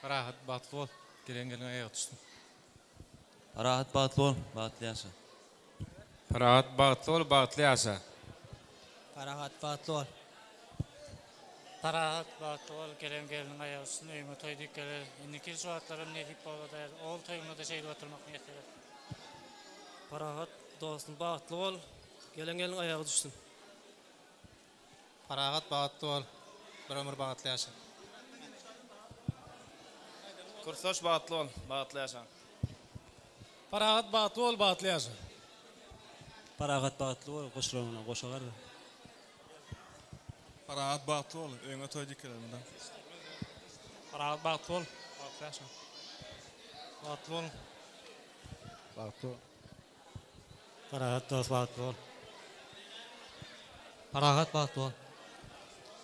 Parahat batlı ol. Gelen ayağa düştüm. Parahat batlı ol, batlı yaşa. Parahat batlı ol, batlı yaşa. Parahat batlı ol. Parahat batlı ol. Gelen ayağa düştüm. Öyme toy dikkeler. İndiki suatlarım ne tip bağlı der. Oğul toyuna da şeyde oturmak niyetler. Parahat dostum batlı ol. Gelen ayağa düştüm. Parahat batlı ol. Bir ömür batlı yaşa. Kursdaş batlı ol, batlı yaşa. Parahat batlı ol, batlı yaşa. Parahat batlı ol, koşularına koşalar. Parahat batlı ol, öňe toy dikkelerinde. Parahat batlı ol. Batlı yaşa. Batlı ol. Batlı ol. Parahat dost batlı ol. Parahat batlı ol.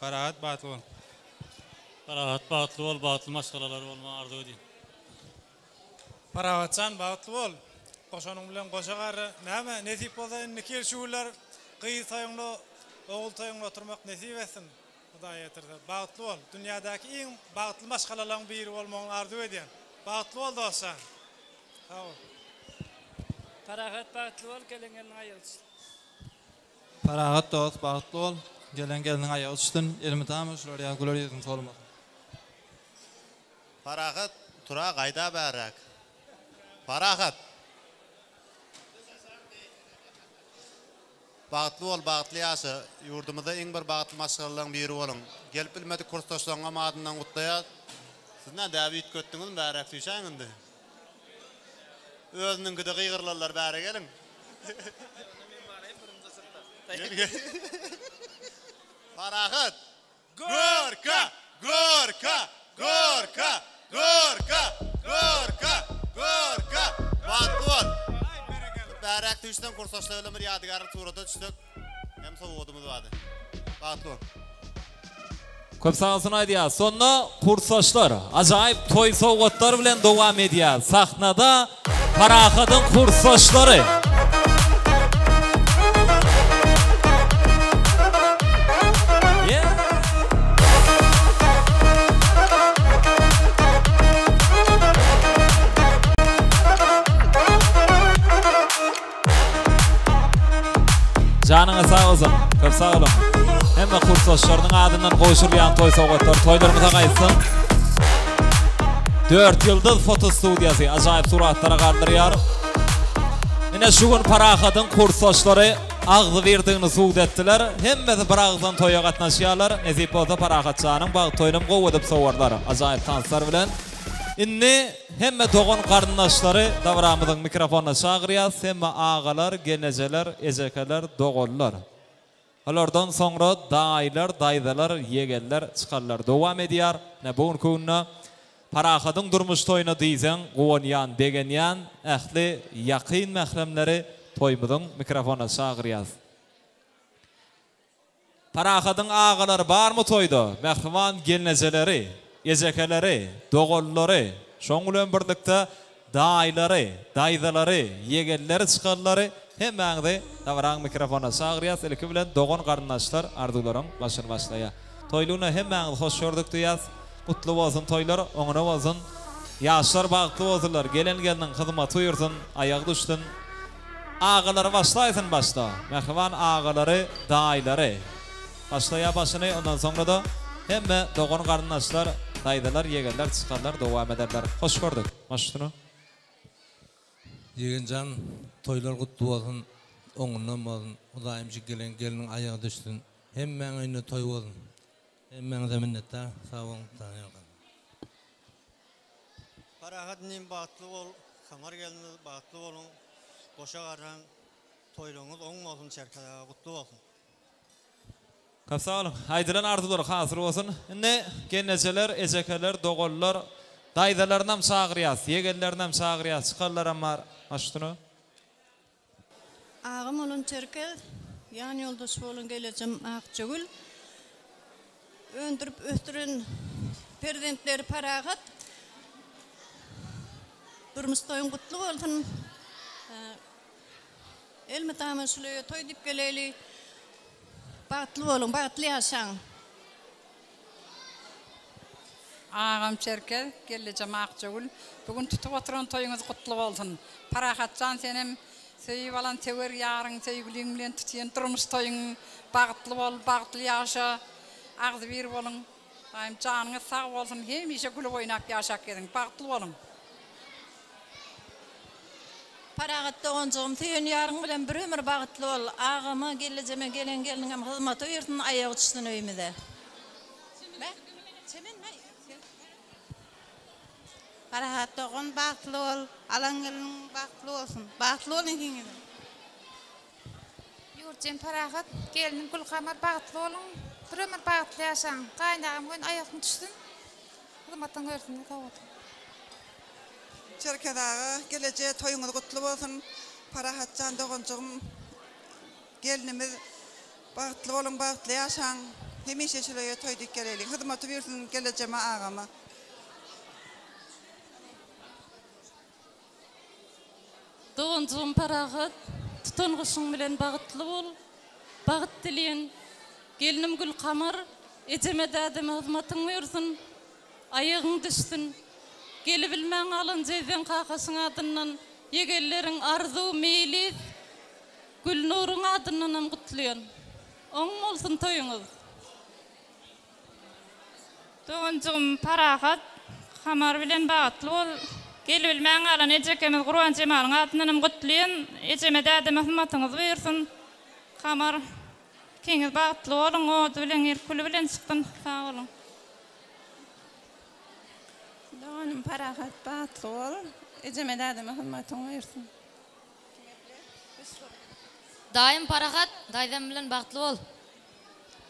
Parahat batlı ol. Parahat batlı ol, batlı maskalalar olma ardı ödeyim. Parahatsan batlı ol. Koşanın bilen koşagar. Näme nesip bolsa indiki şular qyy toyuňda oğul toyuňda oturmak nesip etsin. Hudaý ýetirdi. Batlı ol. Dünyadaky iň batly maskalaryň biri bolmagyň arzu edýän. Batlı ol dostlar. Sağ ol. Parahat batlı ol. Gelen ayağa düştüm. Parahat dost batlı ol. Gelen ayağa düştün. Elimi tamam şuraya güler ýüzüň solmak. Parahat tura qayda bärak. Parahat. Bagtly ol, bagtly ýaşa. Ýurdumyzda iň bir bagtly maşgalaryň biri bolun. Gelip bilmedi kursdaşlaryň adyndan gutlaýar. Siz näde David kötdiňiz bärak süýşäň indi. Özüniň gide gygyrlarlar bärak gelin. Parahat. Gorka, gorka, gorka, gorka, gorka, gorka. Batol. Bärak düşden kursaşlarla bir ýadygar turada düşdük. Hem sowudumuz wady. Batol. Köp sağ olsun aýdýar. Sonra kursaşlar, ajaýyp toy sowgatlar bilen dowam edýär. Sahnada Paraxatyň kursaşlary. Canına sağ olsun, köp sağ olun. Hemme kursdaşlarynyň adyndan goýşulýan toy sowgatlar, toýlarymyza gaýtsyn. 4 ýyldız foto studiýasy, ajaýyp suratlara galdyrýar. Ine şu gün Paraxatyň kursdaşlary agzy berdiňini suwd etdiler. Hemmesi bir agzdan toýa gatnaşýarlar. Nesip bolsa Paraxatçanyň bag toýuny gowy edip sowarlar. Ajaýyp tanslar bilen. Inni hemme doğan qarındaşları davramızın mikrofonuna çağırıyaz. Hemme ağalar, geneceler, ezekeler, doğullar. Alardan sonra daylar, daydalar, yegeller, çıkarlar devam ediyar. Ne bu ünkunna Paraxatyň durmuş toyuna diýsen, gowanyan, degenyan, ähli ýakyn mähremleri toýmyzyň mikrofonuna çağırıyaz. Paraxatyň ağalar barmy toyda? Mähriman geneceleri, ezekeleri, doğullary, şoň bilen birlikde daýlary, daýdalary, yegelleri, çıkarlary hemmäňde davran mikrofona çağırýas. Ilki bilen doğan garnaşlar arzuwlaryň başyny başlaýar. Toýlugyna hemmäňiz hoş gördük diýäs. Mutlu bolsun toýlar, oňuna bolsun. Ýaşlar bagtly bolsunlar. Gelen hyzmaty ýursun, aýagy düşdün. Ağalar başlaýsyn başda. Mähriman ağalary, daýlary. Başlaýa başyny ondan soňra da Hemme doğan qarındaşlar, daydalar, yegenler, çıkanlar devam ederler. Hoş gördük. Maştunu. Yegencan toylar kutlu olsun, oğundan olsun. O da emşik gelen gelinin ayağı düşsün. Hemen aynı toy olsun. Hemen de minnettar. Sağ olun. Parahat nim bağıtlı ol, kamar geliniz bağıtlı olun. Koşa qaran toylunuz oğun olsun, çerkadağa kutlu olsun. Kap sağ olun. Aydıran ardılar hazır olsun. Ne geneceler, ecekeler, doğullar, daydalarından çağırıyaz, yegenlerden çağırıyaz. Çıkarlar ama maştunu. Ağam olun çerkel, yan yoldaş olun geleceğim Akçagül. Öndürüp ötürün prezidentleri Parahat. Durmuş toyun kutlu olsun. Elmetamen şöyle toy dip geleli. Bağıtlı olun, bağıtlı yaşan. Ağam Çerkel, geleceğim Akçagül. Bugün tutup oturan toyunuz kutlu olsun. Parahatcan senem söyüp alan tever yarın sevgilin bilen tutuyan durmuş toyun bağıtlı ol, bağıtlı yaşa. Ağzı bir olun. Canınız sağ olsun. Hemişe gülüp oynap yaşak edin. Bağıtlı olun. Paragatda oncum tüyün yarın bilen bir ömür bağıtlı ol. Ağama geleceğime gelen gelingem hizmet uyursun ayağı uçsun öymide. Paragatda on bağıtlı ol. Alan gelin bağıtlı olsun. Bağıtlı olun ikiniz. Yurtjen Paragat gelinin Gülkamar bağıtlı olun. Bir ömür bağıtlı yaşan. Kaynağım gün ayakını düşsün. Hizmetin görsün. Çerkedağı geleceğe toyunuz kutlu olsun. Parahatcan doğuncum gelinimiz bağıtlı olun, bağıtlı yaşan. Hemişe şuraya toyduk gelelim. Hizmeti versin geleceğime ağama. Doğuncum Paragat tutun kuşun bilen bağıtlı ol. Bağıt dileyen gelinim Gülkamar eceme dademe hizmetin versin. Ayağın düşsün. Geli bilmen alın ceyden kakasın adından yegellerin arzu meyliz Gülnur'un adından kutluyon. Oğun olsun toyunuz. Doğuncum Parahat kamar bilen bağıtlı ol. Geli bilmen alın ecekemiz Kur'an Cemal'ın adından kutluyon. Eceme dademe hizmetiniz versin. Kamar keniz bağıtlı olun. O bilen irkülü bilen çıktın. Sağ olun. Doğanım Parahat bağıtlı ol. Eceme dademe hizmetini versin. Daim Parahat, daydan bilen bağıtlı ol.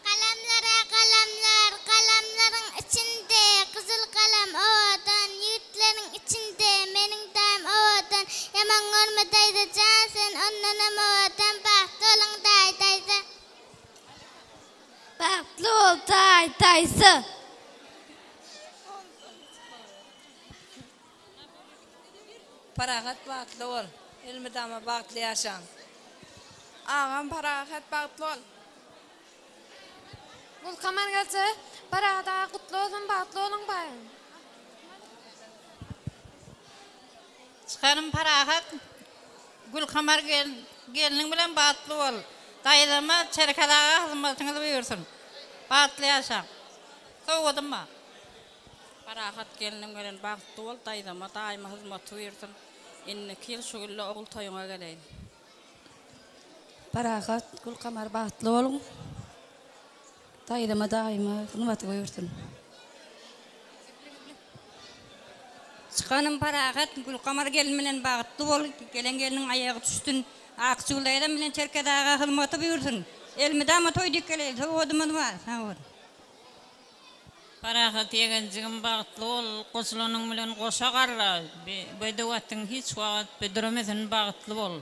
Kalemlere kalemler, kalemlerin içinde kızıl kalem ovadan, yiğitlerin içinde menin daim ovadan, yaman görme dayda cansın, onunla ovadan, bağıtlı olun dayda. Bağıtlı ol daysı. Parahat bağıtlı ol. Elmidama bağıtlı yaşan. Ağam Parahat bağıtlı ol. Gülkamar gelse Paragat'a kutlu olsun, bağıtlı olun bayan. Çıkarım Parahat. Gülkamar gelinin bilen bağıtlı ol. Daydama çerkadağa hizmetinizi buyursun. Bağıtlı yaşan. Soğudun mu? Parahat gelinim bilen bağıtlı ol. Daydama daima hizmet buyursun. İnne kil şugülle oğul toyuna geleyin. Parahat, Gülkamar bağıtlı olun. Daydama daima hizmet buyursun. Çıkanım Parahat, Gülkamar gelinin bağıtlı ol. Gelen gelinin ayağı düştün. Akçıgılaydan bilen çerkadağa hizmet buyursun. Elmidama toy dikkeleyin. Soğudum var. Sağ olun. Parahat yegencigim bağıtlı ol. Qoşulunun bilen qoşa qarra. Bedevatın hiç vaqt bedüremezin bağıtlı ol.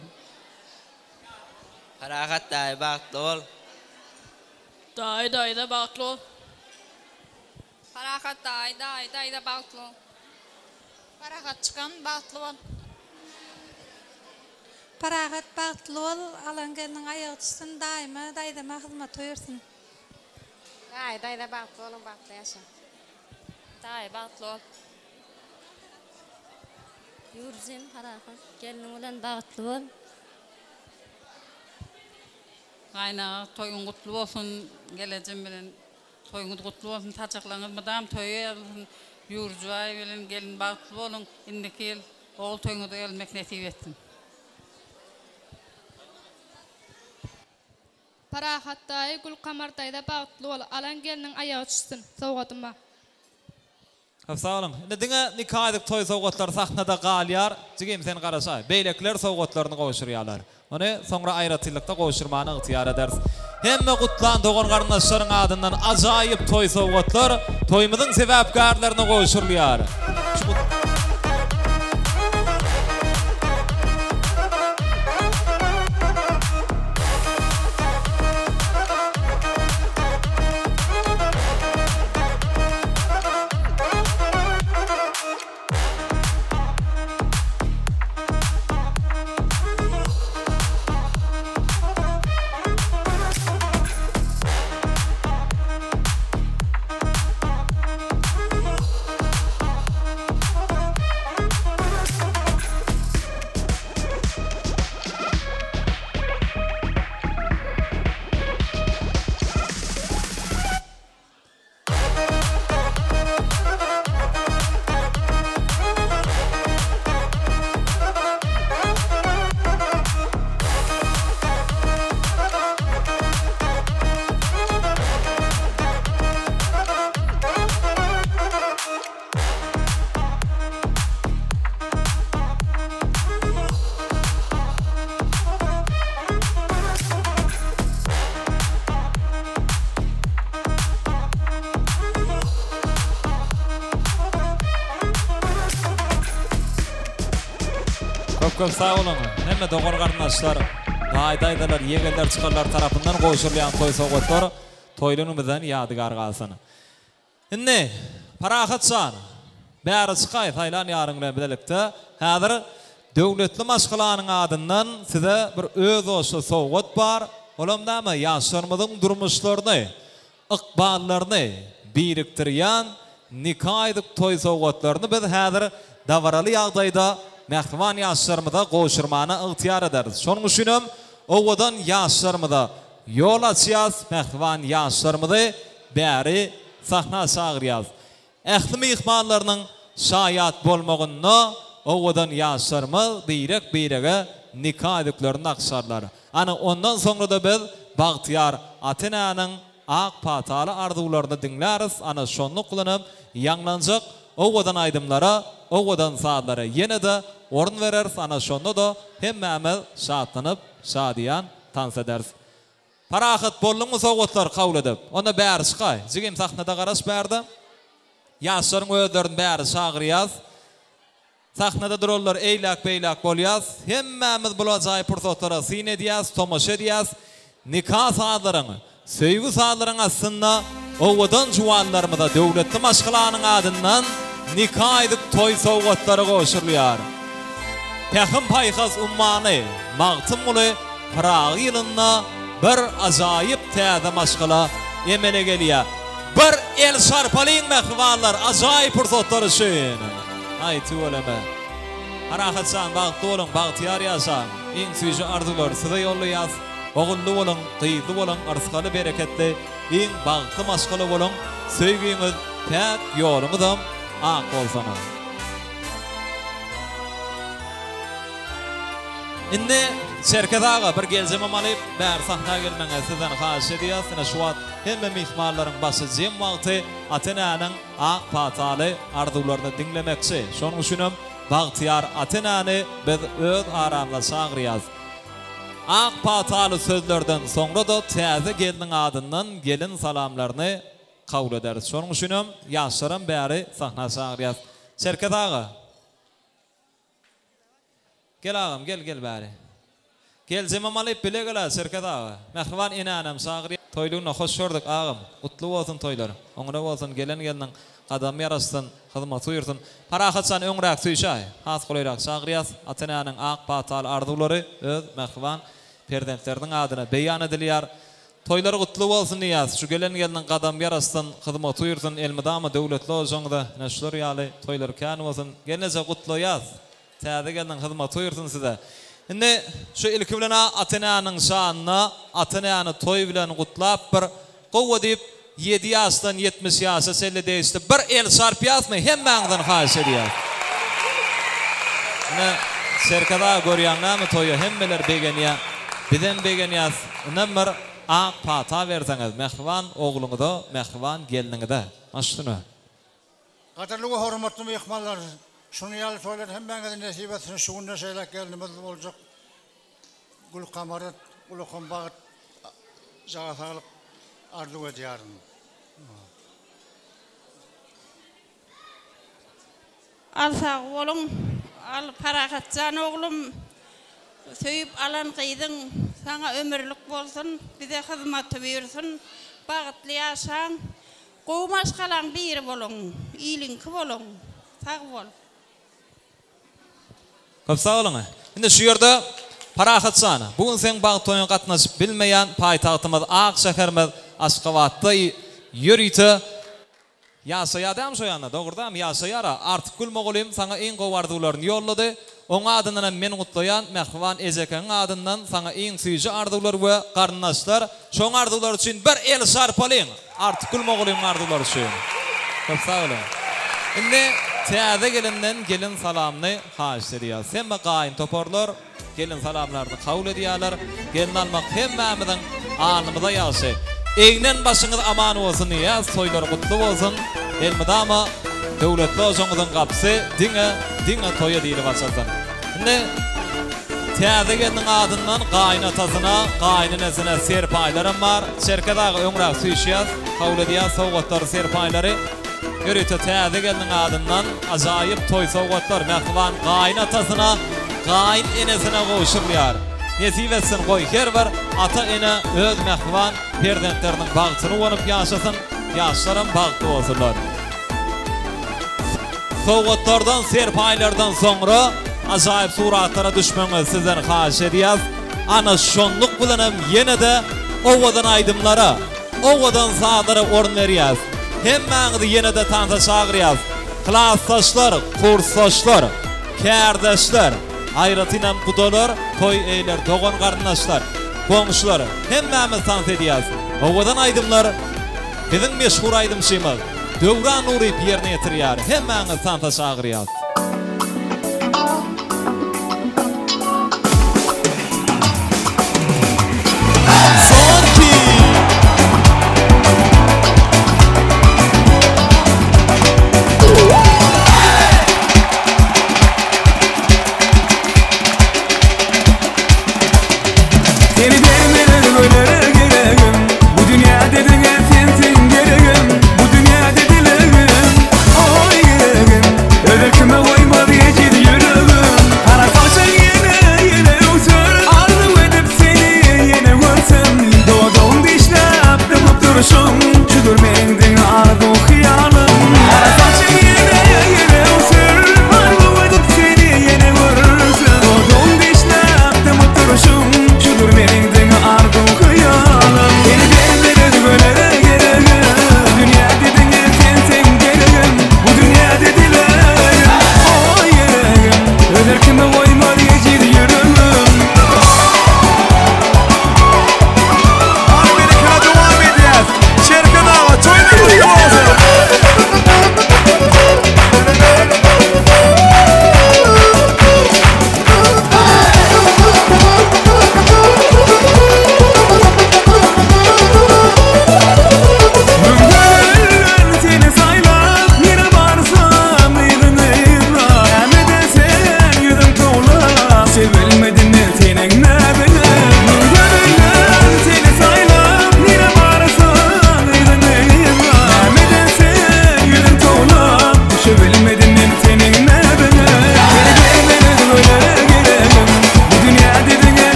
Parahat day bağıtlı ol. Dayda bağıtlı ol. Paragat dayda bağıtlı ol. Paragat çıkan bağıtlı ol. Paragat bağıtlı ol. Alan gelinin ayağı düşsün daima daydama hizmet buyursun. Dayda bağıtlı olun, bağıtlı yaşan. Bağıtlı ol. Yurtjen Paragat, gelinin bilen bağıtlı ol. Kaynağı toyun kutlu olsun geleceğim bilen toyuňyz gutly bolsun, taçaklaňyz madam toýy ýurjay bilen gelin bagtly bolun. Indiki ýyl ogul toýuňyza gelmek nesip etsin. Parahatdaý Gulkamardaýda bagtly bol. Alan geliniň ayagy düşsün. Sowgatyma. Sağ olun. Diňe nikahydyk toy sowgatlar sahnada galýar. Jigem sen garaşay. Beýlekler sowgatlaryny goşurýarlar. Ony soňra aýratylykda goşurmany ygtyýar ederiz. Hemme gutlan dogan garnaşlaryň adyndan ajaýyp toy sowgatlar toýumyzyň sebäpkärlerini goşurýar. Köp sağ olun. Hemme dogan garnaşlar, daýdaýdalar, ýegenler çykarlar tarapyndan goşurýan toy sowgatlar toýlunymyzdan ýadygar galsyn. Indi parahatsan bäri çykaý taýlan ýaryň bilen bilelikde. Häzir döwletli maşgalanyň adyndan size bir öz oşy sowgat bar. Olamdamy ýaşlarymyzyň durmuşlaryny, ykballaryny biriktirýän nikahydyk toy sowgatlaryny biz häzir dawaraly ýagdaýda mehriban ýaşlarymyza goşurmany ygtyýar ederiz. Şonuň üçin owadan ýaşlarymyza ýol açýas, mehriban ýaşlarymyzy bäri sahna çagyrýas. Ähli mehmanlarynyň şaýat bolmagyny owadan ýaşlarymyz birek-birege nikah aksarlar. Ana ondan soňra da biz Bagtyar Atenanyň ak pataly arzuwlaryny dinläris. Ana şonu kulanyp ýanglanjak owadan aýdymlara, owadan saatlara ýene de orun vereriz. Ana şonu da hemmämiz şatlanyp, şadiýan tans ederiz. Parahat bolluňmy sowgatlar kabul edip, onda bäri çykaý. Jigem sahnada garaş berdi. Ýaşlaryň özlerini bäri çagyrýas. Sahnada dururlar, eýlak-beýlak bolýas. Hemmämiz bu ajaýyp pursatlara syn edýäs, tomaşa edýäs. Nikah saatlaryny, söýgü saatlaryny aslynda owadan juwanlarymyza döwletli maşgalanyň adyndan nikahdyk toy sowgatlary goşurýar. Pähim paýhas ummany, magtym uly Prag ýylynda bir ajaýyp täze maşgala emele gelýär. Bir el şarpalyň mehribanlar, ajaýyp pursatlar üçin. Aýty bolama. Arahatsan bagty bolun, Bagtyar ýaşa. Iň süýji arzuwlar size ýollaýas. Ogully bolun, gyýdy bolun, arskaly bereketli, iň bagty maşgala bolun. Söýgüňiz täk ýoluňyzam ak bolsun. Indi şerketaga bir geljemem alyp bäri sahna gelmeňe sizden haýyş edýäs. Şu wagt hemme mehmanlaryň başy jem wagty Atenanyň ak pataly arzuwlaryny dinlemekçi. Şonuň üçin Bagtyar Atenany biz öz aramla çagyrýas. Ak pataly sözlerden soňra da täze geliniň adyndan gelin salamlaryny kabul ederiz. Şonuň üçin ýaşlarym bäri sahna çagyrýas. Şerketaga gel ağam, gel bari. Gel zemam alyp bile gel şerket ağa. Mehriban enanam çagyrýar. Toýlugyna hoş gördük ağam. Gutly bolsun toýlar. Oňra bolsun gelen geliniň gadamy ýarasyn, hyzmat suýursun. Parahatsan öňräk suýşaý. Has goýrak çagyrýas. Atenanyň ak pataly arzuwlary öz mehriban perdentleriň adyna beýan edilýär. Toýlar gutly bolsun diýäs. Şu gelen geliniň gadamy ýarasyn, hyzmat suýursun. Elmydama döwletli bolsaňda näşler ýaly toýlar kän bolsun. Gelese gutly ýaz. Täze geliniň hyzmat suýursun size. Indi şu ilki bilen Atenanyň şanyna, Atenany toy bilen gutlap bir gowa diýip 7 yaşdan 70 yaşa selle değişti. Bir el sarp yazma hemmäňden haýyş edýär. Ne serkada görýäňlämi toýa hemmeler begenýär. Bizden begenýär. Nämer ak pata berseňiz. Mehriban ogluňyda, mehriban geliniňde. Aşdyny. Gaderly hormatly mehmanlar, şunu ýaly söýler hemmäňize nesip etsin. Şunu şeýlek gelinimiz boljak. Gül kamarat, ulukan bağıt, jagasalyk arzu edýärmi. Al sağ olun, al parakatcan oğlum, söyüp alan kıydın, sana ömürlük bolsun, bize hizmet versin, bağıtlı yaşan, kovmaş kalan bir bolun, iyilinki bolun, sağ ol. Köp sağ olun. Şimdi şu yerde parakatcan, bugün sen bağıt toyun katnaşıp bilmeyen paytahtımız, Akşehir'imiz, Aşgabat'ta yürüytü, yaşayadam soyanla, doğrudan yaşayara. Artık gülmoğulim sana en kovardılarını yolladı. Onun adından men kutlayan Mehriban Ezeken'in adından sana en süyücü ardılar ve karnaşlar. Şoň ardılar için bir el sarpalayın. Artık gülmoğulim ardılar için. Çok sağ olun. Şimdi täze gelinden gelin salamını haýyş edýär. Hemme gaýyn toporlar gelin salamlaryny kabul edýärler. Gelin almak hemmämizin anymyza ýaşy. Eýnen başyňyz aman bolsun diýär, toýlar gutly bolsun. Elmedama döwletli oňyňyň gapsy diňe toýa diýilip açyldy. Şimdi täze geliniň adyndan gaýnatasyna, gaýnynasına serpaýlarym bar. Şerkadagy öňrak süýşýär, kabul edýär sowgatlar serpaýlary. Görüntü täze geliniň adyndan ajaýyp toy sowgatlar Mehriban gaýnatasına, gaýyn enesine goşulýar. Nesip etsin goý her bir ata ene öz Mehriban perdentleriniň bagtyny onyp ýaşasyn, ýaşlarym bagty bolsunlar. Sowgatlardan, serpaýlardan soňra ajaýyp suratlara düşmeňiz sizden haýyş edýär. Ana şonluk bilenem ýene-de owadan aýdymlara, owadan sadara orun berýär. Hemmäňizi ýene-de tansa çagyrýar. Klassdaşlar, kursdaşlar, kärdeşler, aýratynam budalar, toy eýler, dogan garyndaşlar, goňşular, hemmämiz tansa edýär. Owadan aýdymlar biziň meşhur aýdymçymyz. Döwran Nuri ýerine ýetirýär. Hemmäňiz tansa çagyrýar. Come on.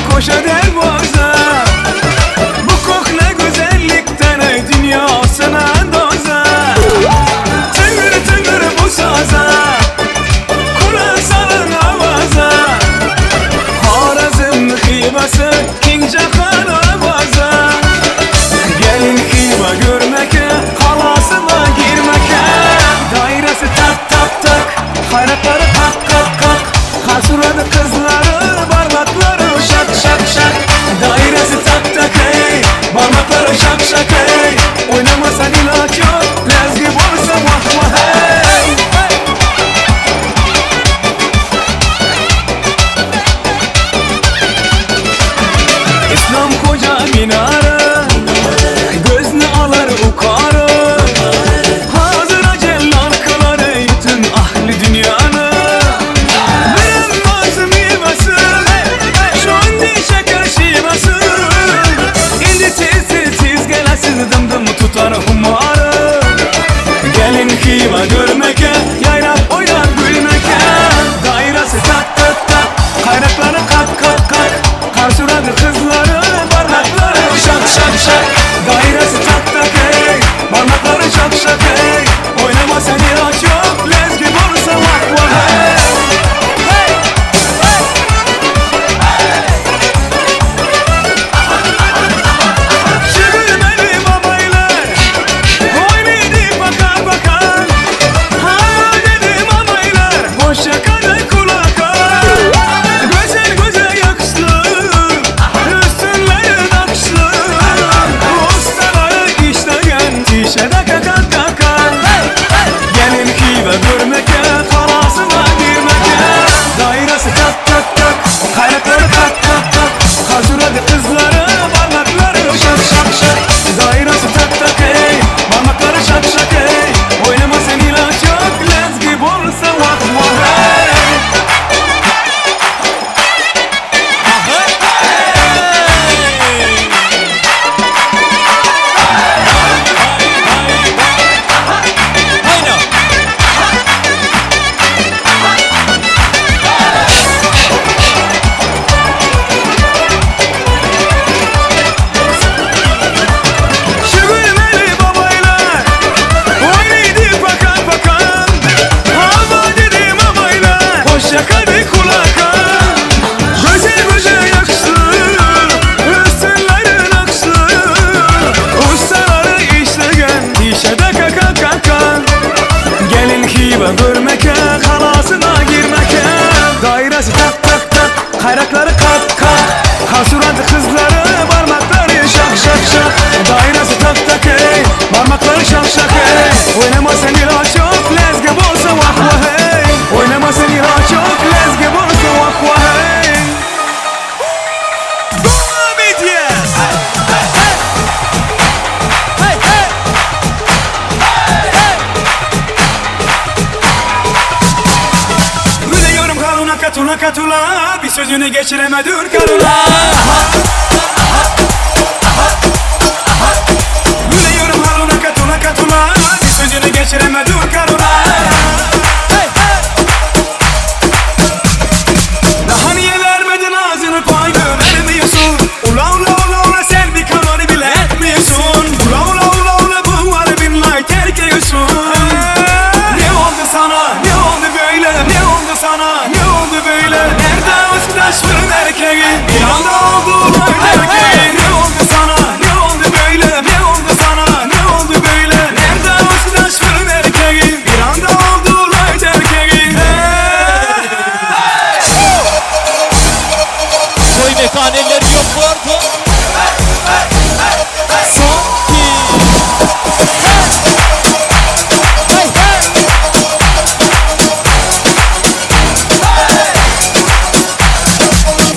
koşa derboza. Bu kok ne güzellikten ey dünyasına doza. Tıngır tıngır bu saza, Kur'an salın avaza. Harazım hibası King Jahan avaza. Gelin hiba görmeke, halasıma girmeke. Dairesi tak tak tak, hayratları kak kak kak. Hasuradı kızları, parmakları şak şak şak. Dairesi tak tak ey, parmakları şak şak ey. Oynamasan ilaç yok, lezgi bolsa vah vah hey. İslam koca minare, gözünü alır ukarı. Hazır acel arkaları, bütün ahli dünyanı. Benim mazım yivasın, şu anda şeker şivasın. İndi tiz gelesiz dım dım tutar humarı. Gelin hiva görmeke, yayrap oynar gülmeke. Dairesi tak tak tak, kayrakları kak kak kak. Karsuradı kızları, parmakları şak şak şak. Dairesi tak tak ey, parmakları şak şak ey. Oynama sen ilaç yok, lezgi bolsa vah vah hey. Şıgırmeli babaylar, oynaydı bakan bakan. Ha dedim amaylar, boşa kadar kulaka. Güzel güzel yakışlı, üstünleri nakışlı. Ustaları işleyen, tişede kakan kakan. Gelin hibe görmeke, halasına girmeke. Dairesi tak tak tak, kayrakları tak tak tak. Hazırladı kızları, parmakları şak şak şak. Dairesi tak tak ey, parmakları şak şak ey. Oynama sen ilaç yok, lezgi bolsa vah vah hey. Şıgırmeli babaylar, oynaydı bakan bakan. Hava dedim amaylar, hoş yakadı kulaka. Güzel güzel yakışlı, üstünleri nakışlı. Ustaları işleyen, dişede kakan kakan. Gelin hibe görmeke, halasına girmeke. Dairesi tak tak tak, kayrakları kak kak. Hasuradı kızları, parmakları şak şak şak. Dairesi tak tak ey, parmakları şak şak ey. Oynama sen ilaç yok, lezgi bolsa vah vah hey. Oynama sen ilaç yok, lezgi bolsa vah vah hey. Go BTS! Hey hey! Biliyorum kaluna katula katula, bir sözünü geçiremedir karula. Biliyorum kaluna katula katula, bir sözünü geçiremedir karula. Daha niye vermedin ağzını payını vermiyorsun? Ula ula ula ula sen bir kanonu bile etmiyorsun. Ula ula ula ula bu var binlay terk ediyorsun. Ne oldu sana? Ne oldu böyle? Ne oldu sana? Ne oldu böyle? Nerede usta şunun erkeği? Bir anda oldu erkeği. Ne oldu sana? Ne oldu böyle? Ne oldu sana? Ne oldu böyle? Nerede usta şunun erkeği? Bir anda oldu erkeği. Soy mekaneleri yok bu arada.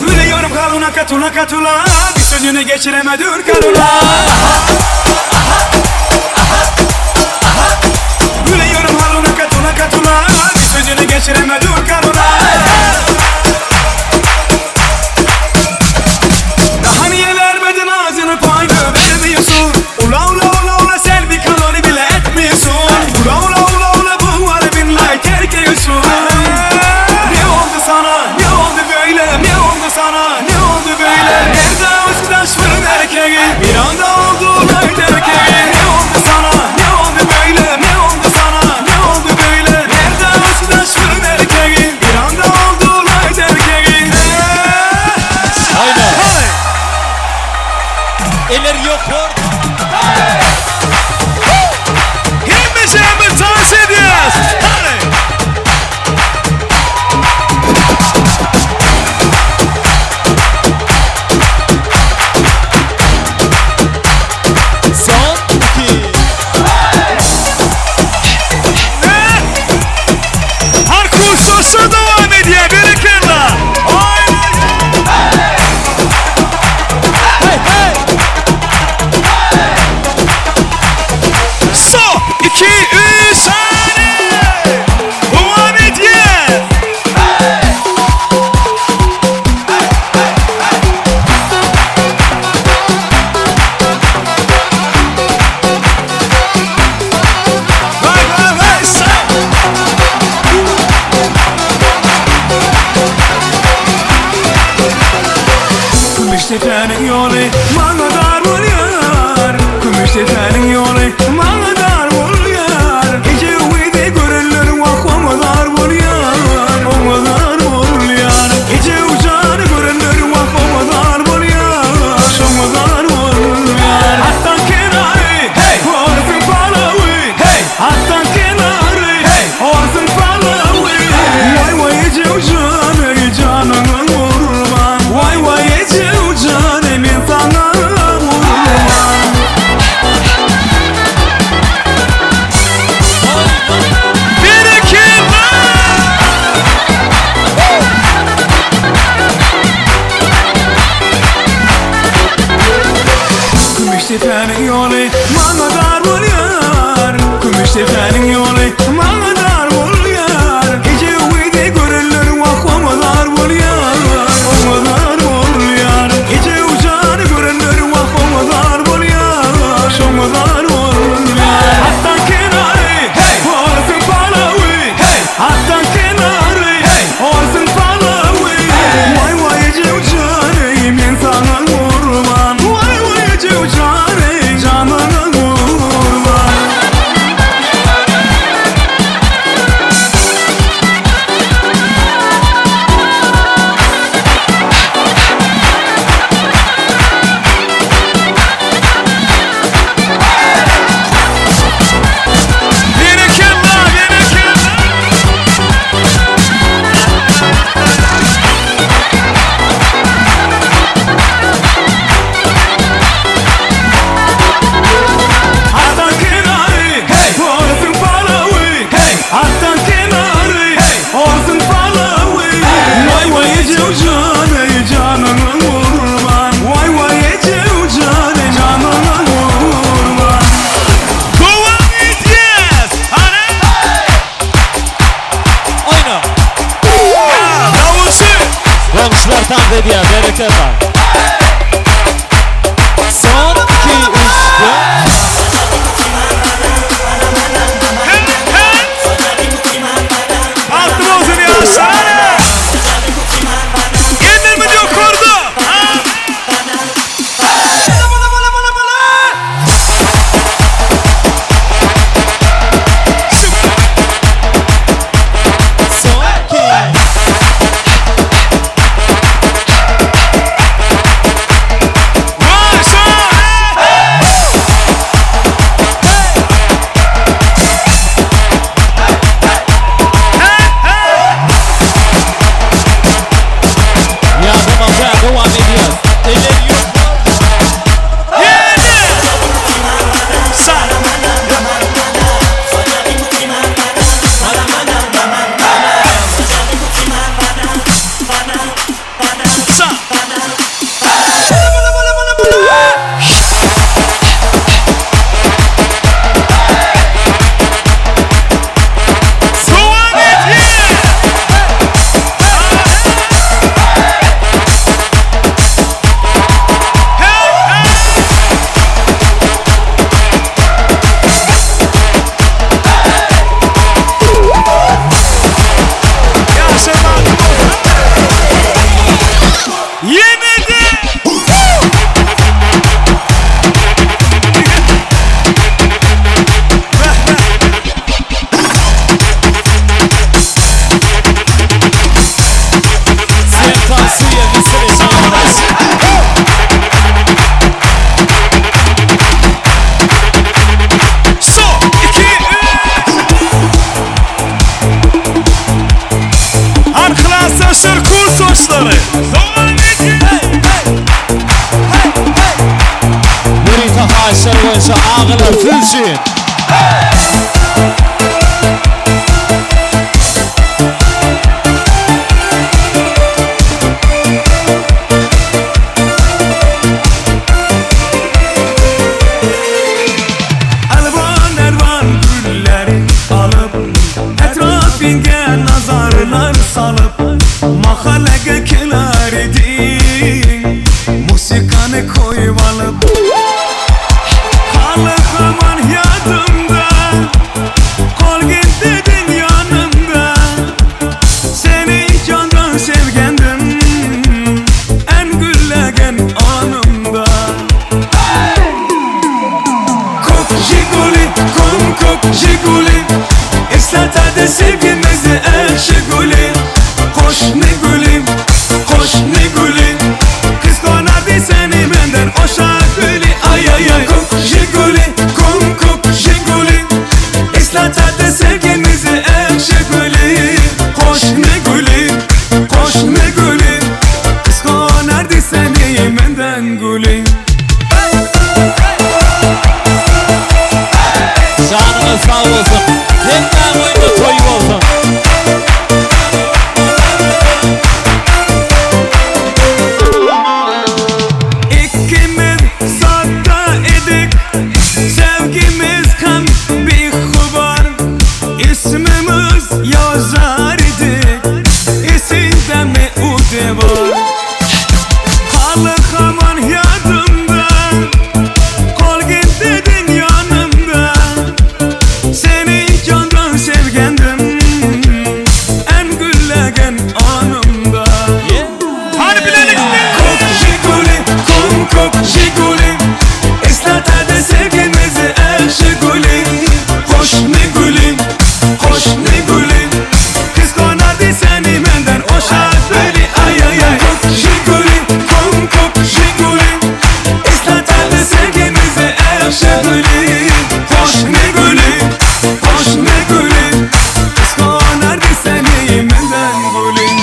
Biliyorum kaluna katula katula, bir sözünü geçiremedir karula. Biliyorum kaluna katula katula, bir sözünü geçiremedir karula. Daha niye vermedin ağzını payını vermiyorsun? Ula ula ula ula sen bir kalori bile etmiyorsun. Ula ula ula ula bu var binlay terk ediyorsun. Ne oldu sana? Ne oldu böyle? Ne oldu sana? Ne oldu böyle? yok orada. Hemimiz dans ediyoruz. Hadi. Son 2. Arkusosa devam ediyor. Bereketle. So 2 3 saniye. Devam ediyor. Kumuş tepenin yolu bana dar oluyor. Kumuş tepenin yolu bana dar oluyor. Gece uyuda görünür vah ona dar oluyor. Ona dar oluyor. Gece uçanı görünür vah ona dar oluyor. Ona dar oluyor. Hatta kenarı orasın palavı. Hatta kenarı orasın palavı. Vay vay gece uçanı canımın vurma. Vay vay gece uçanı ben sana vurma. Kumuş tepenin yolu bana dar oluyor. Kumuş tepenin yolu bana dar oluyor. Gece uyuda görünür vah ona dar oluyor. Ona dar oluyor. Gece uçanı görünür vah ona dar oluyor. Ona dar oluyor. Hatta kenarı orasın palavı. Hatta kenarı orasın palavı. Vay vay gece uçanı ben sana vurmam. Vay vay gece uçanı canına vurmam. Hatta kenarı orasın palavı. Hatta kenarı orasın palavı. Vay vay gece uçanı canına vurmam. Vay vay gece uçanı canına vurmam. Devam edeceğiz. Hadi. Oyna. Davusu. Komşular tam dedi ya. Bereket var. Son 2 3 4. Altın olsun ya sana. Yenir mi diyor kordu? Son 2. boyunca ağlar Fülşin. Nazarlar salıp mahalle kenar edin, musikanı koyup alıp halı aman yadımda, kol gittin yanımda, seni candan sevgendim en güllegen anımda. Kok jiguli, kok jiguli, İslatade sevgimizi Şiguli, koş ne gülüm, koş ne gülüm. Kız konadı seni benden oşa gülü. Ay ay ay. Kok jiguli, kok jiguli. İslatade sevgimizi Şiguli, koş ne gülüm, koş ne gülüm. Kız konadı seni benden gülüm. Canınız sağ olsun. Yeniden oyunda toyu olsun. Sevgimiz kan bir xubar, ismimiz yazar idik, isinde mi o devar. Halı aman yadımda, kol gittin yanımda, seni candan sevgendim en güllegen anımda. Hadi bilelim. Kok jiguli, kok jiguli, İslatade sevgimizi Şiguli, koş ne gülüm, koş ne gülüm. Kız konadı seni benden oşa gülü. Ay ay ay. Kok jiguli, kok jiguli, İslatade sevgimizi Şiguli, koş ne gülüm, koş ne gülüm. Kız konadı seni benden gülüm.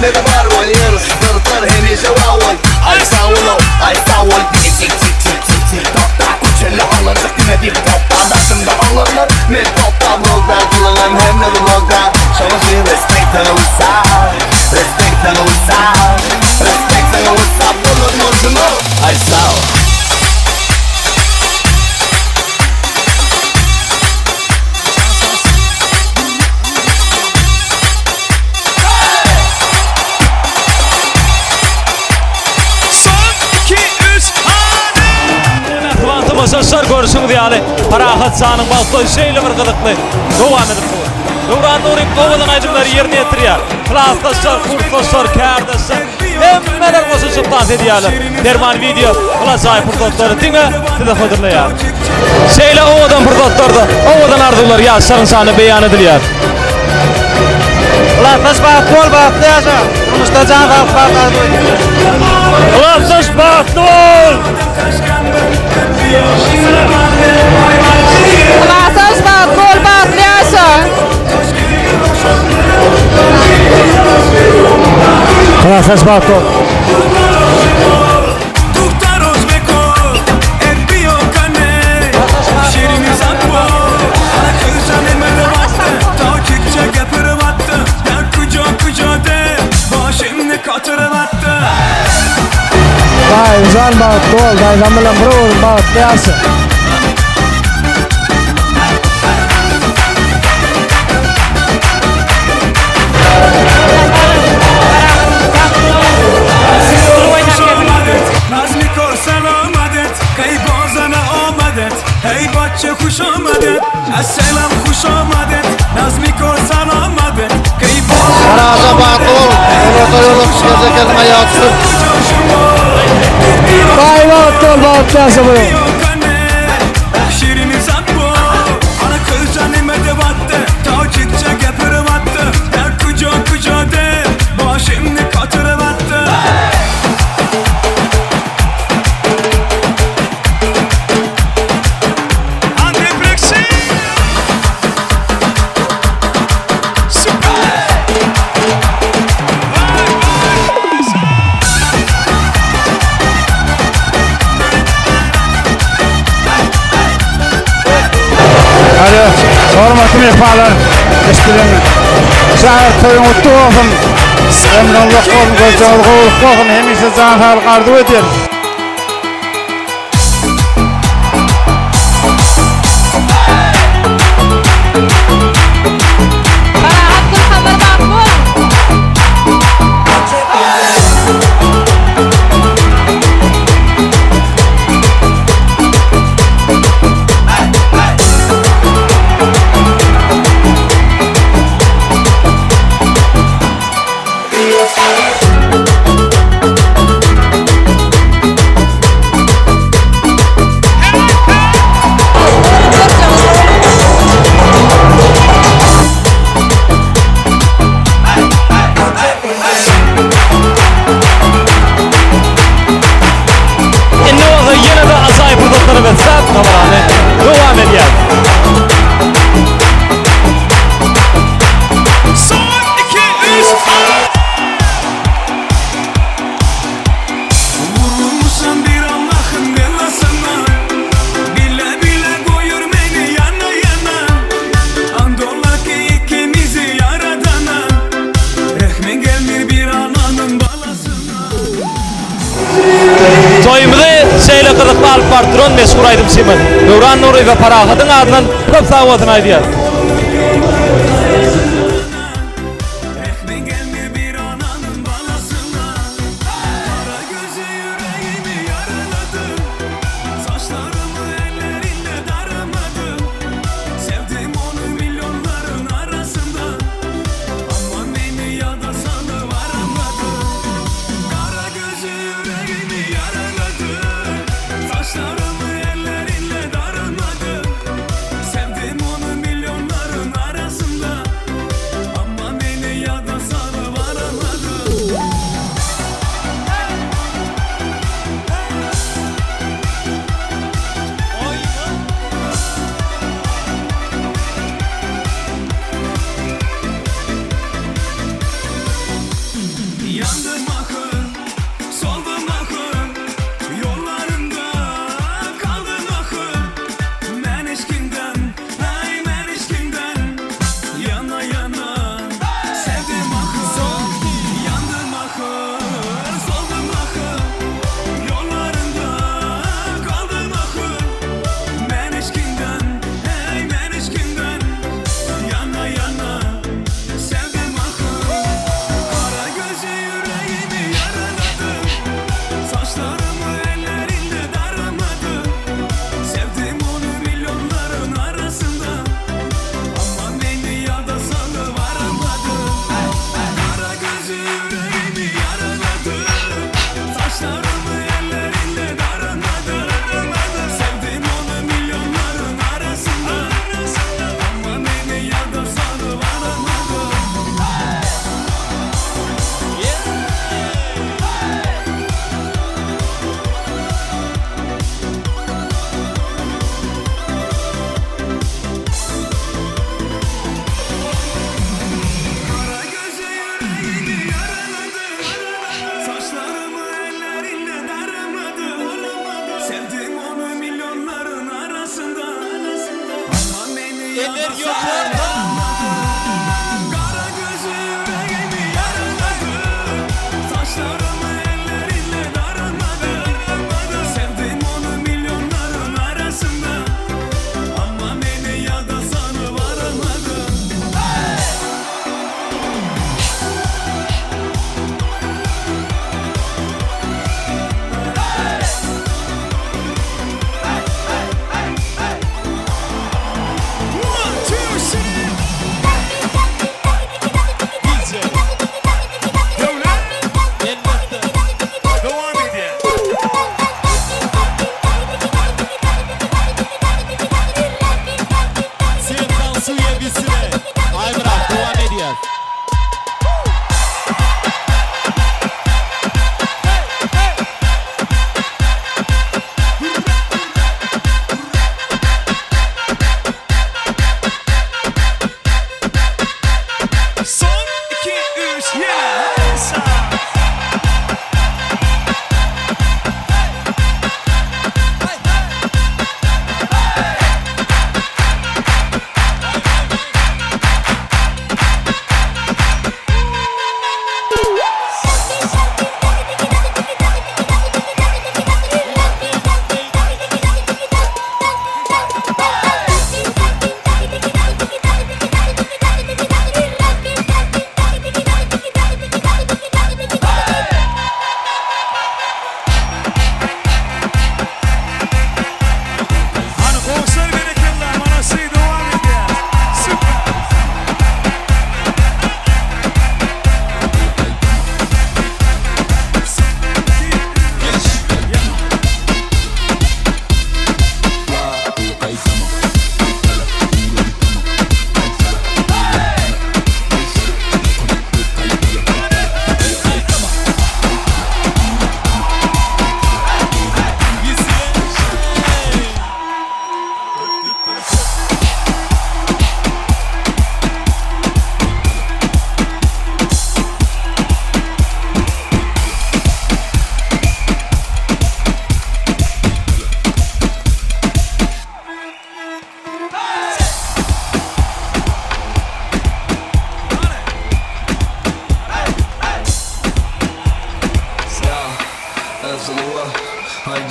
Never var var yer sırtlar hemize vavay Ay savulu ay savul tik tik tik tik tik tik tokta Kuçeli alındık yine bir topta Başımda alınır ne topta Bulda kılığım hem de bulda Şavuşu respect and usa Respect and usa Respect and usa Bulur murcumu ay savul Masaslar görüşün diyali Parahat sanın baltoy şeyle bir gıdıklı Devam edip bu Nurhan Nurim kovadan aydınları yerine yetiriyor Klaslaşlar, kurslaşlar, kârdaslar Hemmeler masasıp dans ediyorlar Derman video Klasay pırdotları dine Size fıdırlayar Şeyle ovadan pırdotlarda Ovadan ardılar yaşların sanı beyan ediliyor Klaslaş bağıttol bağıttı yaşa Kurmuşta can kalk bağıttı Klaslaş bağıttol Klaslaş bağıttol bağıttı yaşa Klaslaş bağıttol Vay uzan bağıttol Daygamılan bro bağıttı yaşa Hey bacı kuş amadet Esselam kuş amadet Nazmi korsan amadet Karaza bağıttol Oratoyoluk gezekelime yatsın Vay bağıttol bağıttı yaşa bro Şirini zatbo Ana kılcan imede battı Tavcıkça gepiri battı Der kuca kuca de Başımni katırı battı Hormatly mehmanlar, eşkilemi. Şahar toyun uttu olsun. Emrullah olsun, gözcağılık olsun. Hemisi can halk arzu eder. Şeyle kılıklı alıp bartıron meşhur aydım Simen. Nurhan Nuri ve Parahat'ın ardından köp sağvatın aydılar. Saçlarımı ellerinle darılmadı Sevdim onu milyon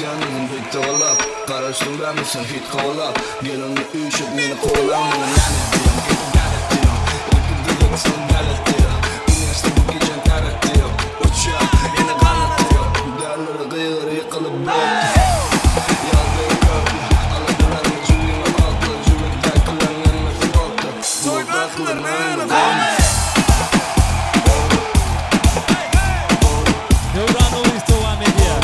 canım bitti olap Karıştım ben misin hit kovalap Gelin üşüp beni kovalam Bana lanet diyorum galet diyorum İlk bir yoksun galet diyor İneste bu gecen karet diyor Uçya yine galet diyor Derleri kıyır yıkılıp bırak Yazmayı köprü Aladıran cümleme altı Cümlekten kılan yenmesi nokta Soydaklar böyle Devran Uğuz devam ediyor.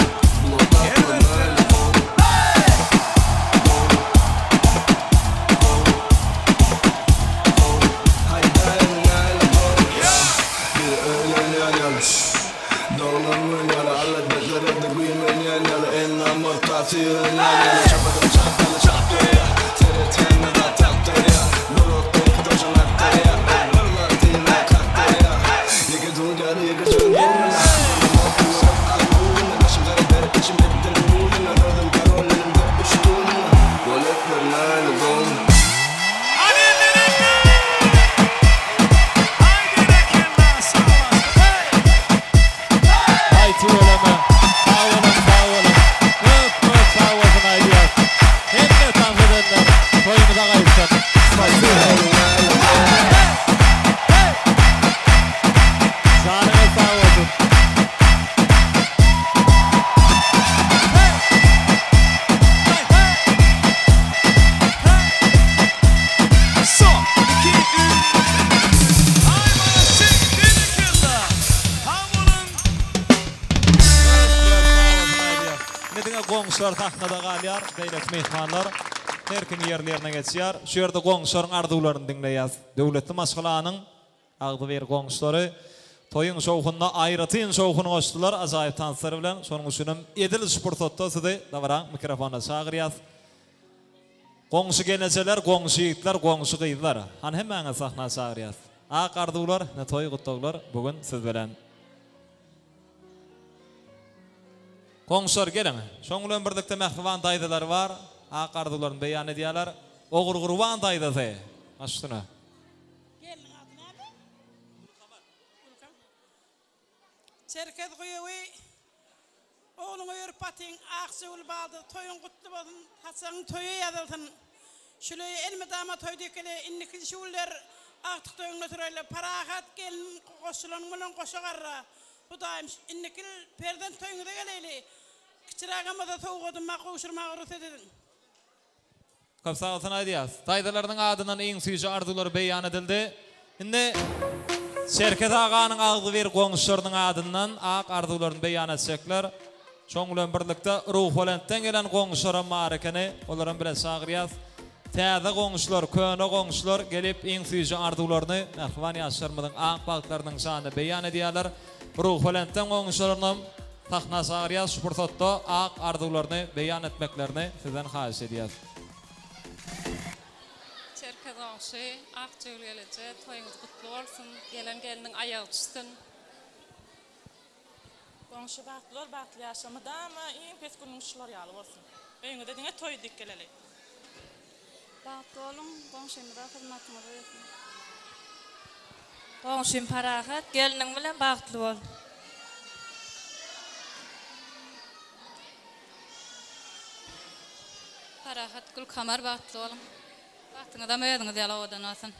Qoğuşlar taxtada qalyar, beýlek mehmanlar herkin yerlerine geçýär. Şu ýerde qoğuşlaryň arzuwlaryny dinleýäs. Döwletli maşgalanyň agdyber qoğuşlary toyun şowhunda aýratyn şowhuny goşdylar. Ajaýyp tanslar bilen şonuň üçin edil sportda sizi dawra mikrofona çagyrýas. Qoğuşy gelejeler, qoğuşy ýigitler, qoğuşy gyzlar. Han hemmäňe sahna çagyrýas. Ak arzuwlar, ne toy gutdaglar bugün siz bilen. Qoňşar geleň. Şoň bilen birlikde mähriban daýdalar bar. Ak arzuwlaryny beýan edýärler. Ogurgurwan daýdasy. Aşdyna. Çerkez goýawy oğluňa ýörüp batyň akçyl baldy toýun gutly bolsun. Hasan toýu ýazylsyn. Şuly elmedama toýdy kele inniki şuwlar aktyk toýun götüreler. Parahat gelin goşulan bilen goşagarra. Hudaýym inniki perden toýuňda geleli. Kiçiragymda toýgudym maquşurmagy rus edin. Kapsaýan aýdýas. Daýdalaryň adyndan iň süýji arzuwlary beýan edildi. Indi Şerket aganyň agdyber goňuşlarynyň adyndan ak arzuwlaryny beýan etsekler. Şoň bilen birlikde Ruhholendden gelen goňuşlara marakany olaryň bilen çagyrýas. Täze goňuşlar, köne goňuşlar gelip iň süýji arzuwlaryny nähwan ýaşarmyň ak bagtlarynyň şany beýan edýärler. Ruhholendden goňuşlaryny tahna çagyrýas, sportda ak arzuwlaryny beýan etmeklerini sizden haýyş edýäs. Çerkez goňuşy ak jöwrelije toýuňyz gutly bolsun, gelen geliniň aýagy düşsün. Goňuşy bagtlylar bagtly ýaşamada, ama iň pes günüşler ýaly bolsun. Öýüňde diňe toý dik geleli. Bagtly bolun, goňşymyza hyzmatyňyza ýetsin. Goňşym parahat, geliniň bilen bagtly bol. Parahat Gülkamar bagtly bolun. Bagtyňyza da möýüňiz ýalawadan olsun.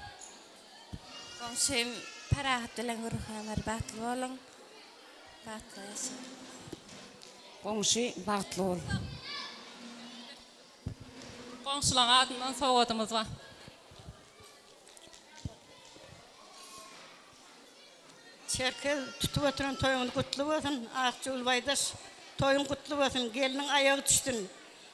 Goňşym parahat bilen Gülkamar bagtly bolun. Bagtly ýaşa. Goňşy bagtly bol. Goňşulaň adyndan sowgatymyz bar. Çerkez tutup oturan toyuň gutly bolsun. Akçyl baýdaş toyuň gutly bolsun. Geliniň aýagy düşdün.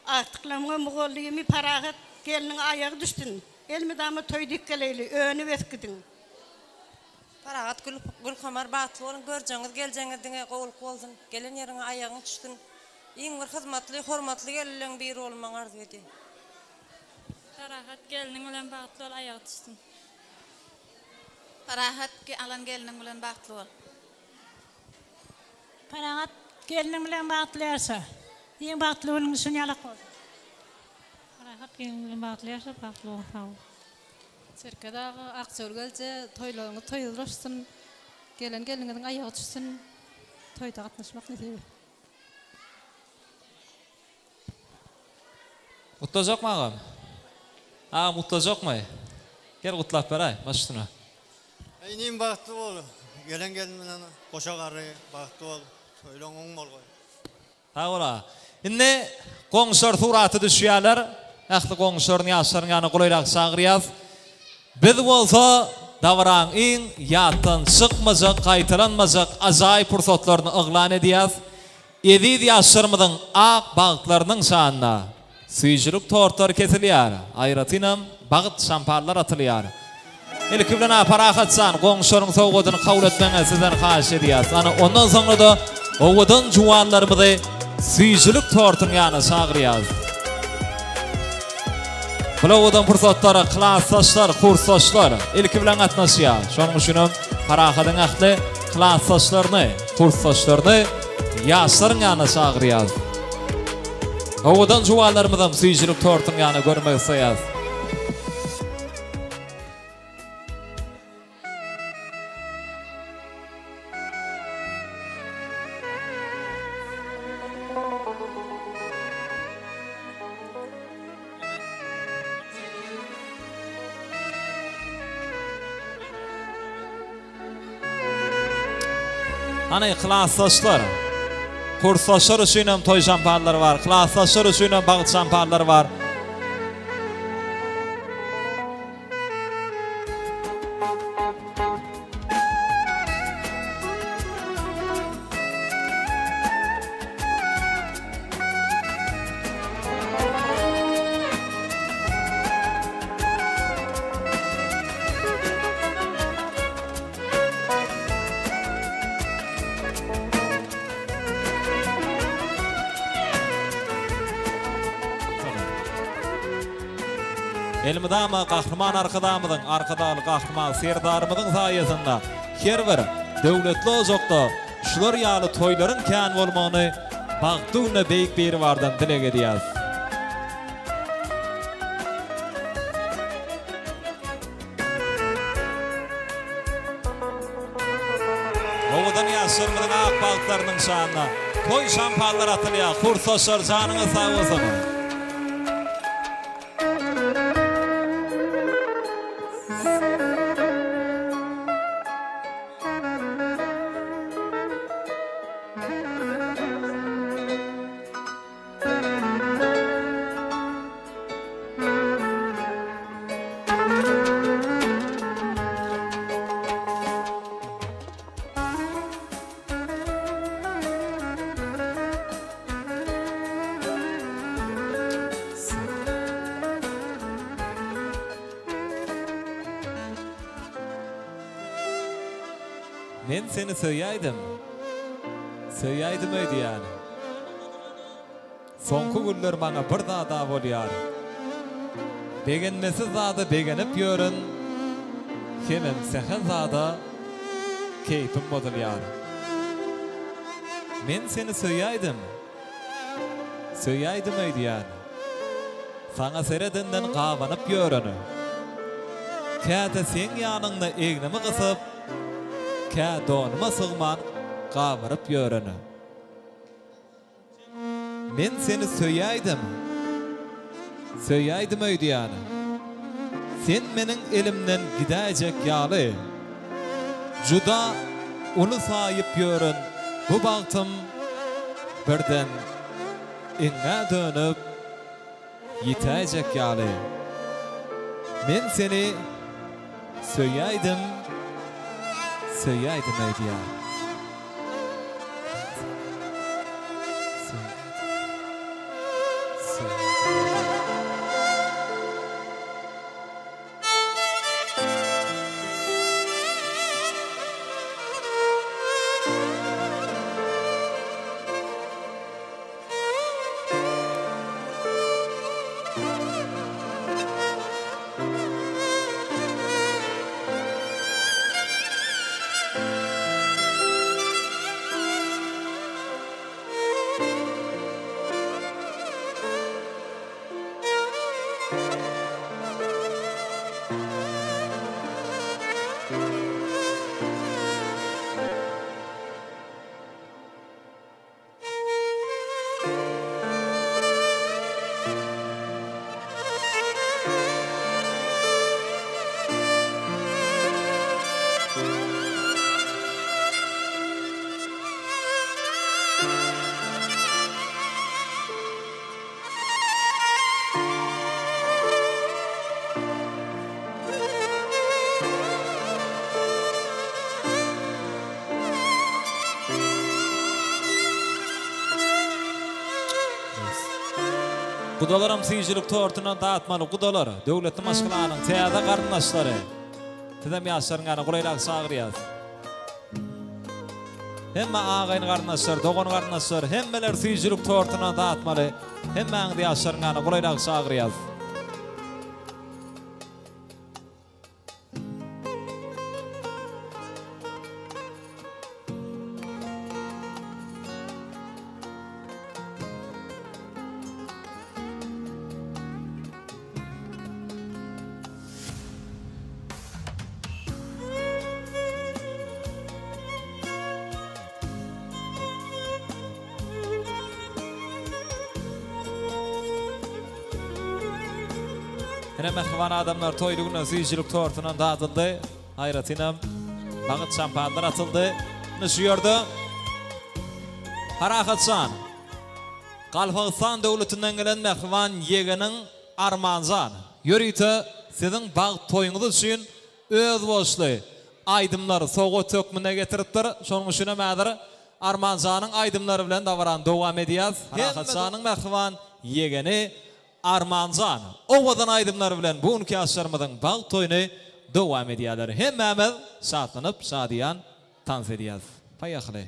Artyklamga mugollymy parahat geliniň aýagy düşdün. Elmedama toý dik geleli, öňü weskidin. Parahat Gülkamar bagtly bolun, görjeňiz geljeňiz diňe gowul bolsun. Gelen ýeriňe aýagyň düşdün. Iň bir hyzmatly, hormatly gelilen bir bolmaň arzu edýär. Parahat geliniň bilen bagtly bol, aýagy düşsün. Parahat alan geliniň bilen bagtly bol. Parahat geliniň bilen bagtly ýaşa. Iň bagtly bolan üçin ýalak bol. Parahat geliniň bilen bagtly ýaşa, bagtly bol. Sag ol. Serkedagy akçyl gelje toýlaryňy toýuldyrsyn. Gelen geliniň aýagy düşsün. Toýda gatnaşmak näsebi. Kutlayacak mı ağam? Ağam kutlayacak mı? Gel kutlap beray, başına. Eynim baktı oğlum. Gelen gelmeden koşa karı baktı oğlum. Öyle on mol koy. Ha ola. Inne qoňşar suratı düşýärler. Ähli qoňşaryň ýaşlaryň ýany golayrak sagyrýas. Biz bolsa dawran iň ýatdan çykmajak, gaýtalanmajak ajaýyp pursatlaryny yglan edýäs. Edid ýaşlarymyň ak bagtlarynyň şanyna süýjülük tortlar kesilýär. Aýratynam bagyt şamparlar atylýar. Ilki bilen aparahatsan qoňşaryň sowgadyny kabul etmeňe sizden haýyş edýäs. Ana ondan soňra da owadan juwanlarymyzy süýjülük tortyň ýany sagyrýar. Bulan pursatlara klassdaşlar, kursdaşlar ilki bilen gatnaşýar. Şonuň üçin parahatyň ahly klassdaşlaryny, kursdaşlaryny ýaşlaryň ýany sagyrýar. Owadan juwanlarymyň süýjülük tortyň ýany görmek isleýär. Ana klassdaşlar, kursdaşlar üçin hem toy şampanlary bar, klassdaşlar üçin hem bagyt şampanlary bar. Elmidama kahraman arkadamyň, arkadaly kahraman serdarymyň saýasynda her bir döwletli ozakda şular ýaly toýlaryň kän bolmagyny bagtyna beýik beri bardan dileg edýär. Owadan ýaşarmyň ak bagtlarynyň şanyna toy şampanlar atylýar, kursdaşlar janyňa sag bolsun. Men seni söýäýdim. Söýäýdim öýdi ýani. Soňky günler maňa bir zada bolýar. Begenmesi zada begenip ýörün. Hemem sehen zada keypim bodulýar. Men seni söýäýdim. Söýäýdim öýdi ýani. Saňa seredinden gawanyp ýörün. Käte sen ýanyňda egnimi gysyp kä donuma sığman gawaryp ýöreni. Men seni söýäýdim. Söýäýdim öýdi ýany. Sen meniň elimden gidäjek ýaly. Juda uly saýyp ýörün. Bu bagtym birden eňe dönüp ýitäjek ýaly. Men seni söýäýdim. Söýäýdim öýdi ýany. Kudalarım seyircilik tortuna dağıtmalı kudaları. Devletli maşgılanın teyada karınlaşları. Tedem yaşlarına kolaylık sağırıyaz. Hemme ağayın karınlaşları, doğun karınlaşları, hemmeler seyircilik tortuna dağıtmalı. Hemme yaşlarına kolaylık sağırıyaz. Yine mehvan adamlar toyluğuna seyircilik tortundan dağıtıldı. Hayratinem, bağıt şampanlar atıldı. Nışıyordu. Harakatsan. Kalfağıstan devletinden gelen mehvan yeğenin armanzan. Yürüyte sizin bağıt toyunuzu için öz boşlu aydımları soğuk tökmüne getiriptir. Şonun işine mədir armanzanın aydımları bilen davaran devam ediyaz. Harakatsanın mehvan yeğeni Armanzan, ovadan aydımlar bilen bu ünki aslarımızın bağ toyunu devam ediyorlar. Hemmemiz saatlanıp sadiyan tanz ediyaz. Payaklı.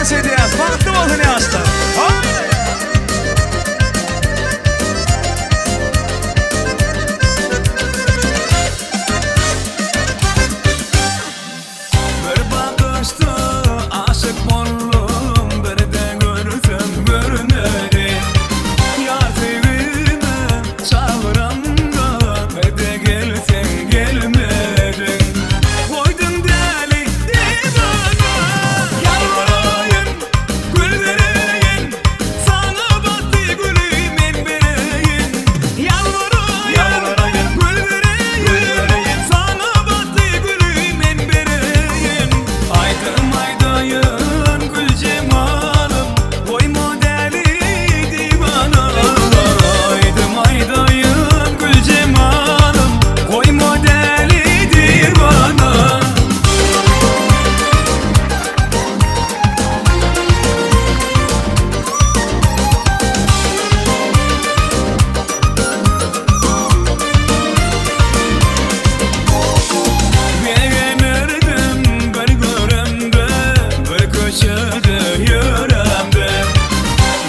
dans ediyaz. Baktı olsun yaşlar. Bir bakışta aşık oldum, bir de görsem görüneri. Yar sevgime çağıram da, bir de gelsen gelmedin. Koydun deli divana, yalvarayım, gül vereyim. Sana battı gülüm en vereyim. Yalvarayım, gül vereyim. Sana battı gülüm en vereyim. Aydım aydayın gül cemalım, koyma deli divana. Aydım aydayın gül cemalım, koyma deli divana. Beğenirdim bir göremde, bir köşede yöremde.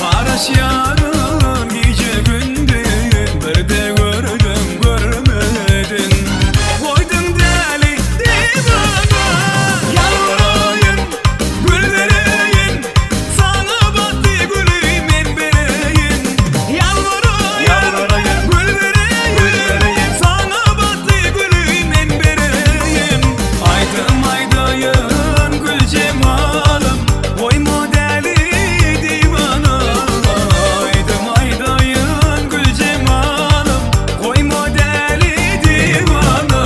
Maraş yarın gece gündüz, bir de gördüm görmedin. Koydum deli divana, yalvarayım, gül vereyim. Sana battı gülüm en vereyim. Yalvarayım, gül vereyim. Sana battı gülüm en vereyim. Aydım aydayın gül cemalım, koyma deli divana. Aydım aydayın gül cemalım, koyma deli divana.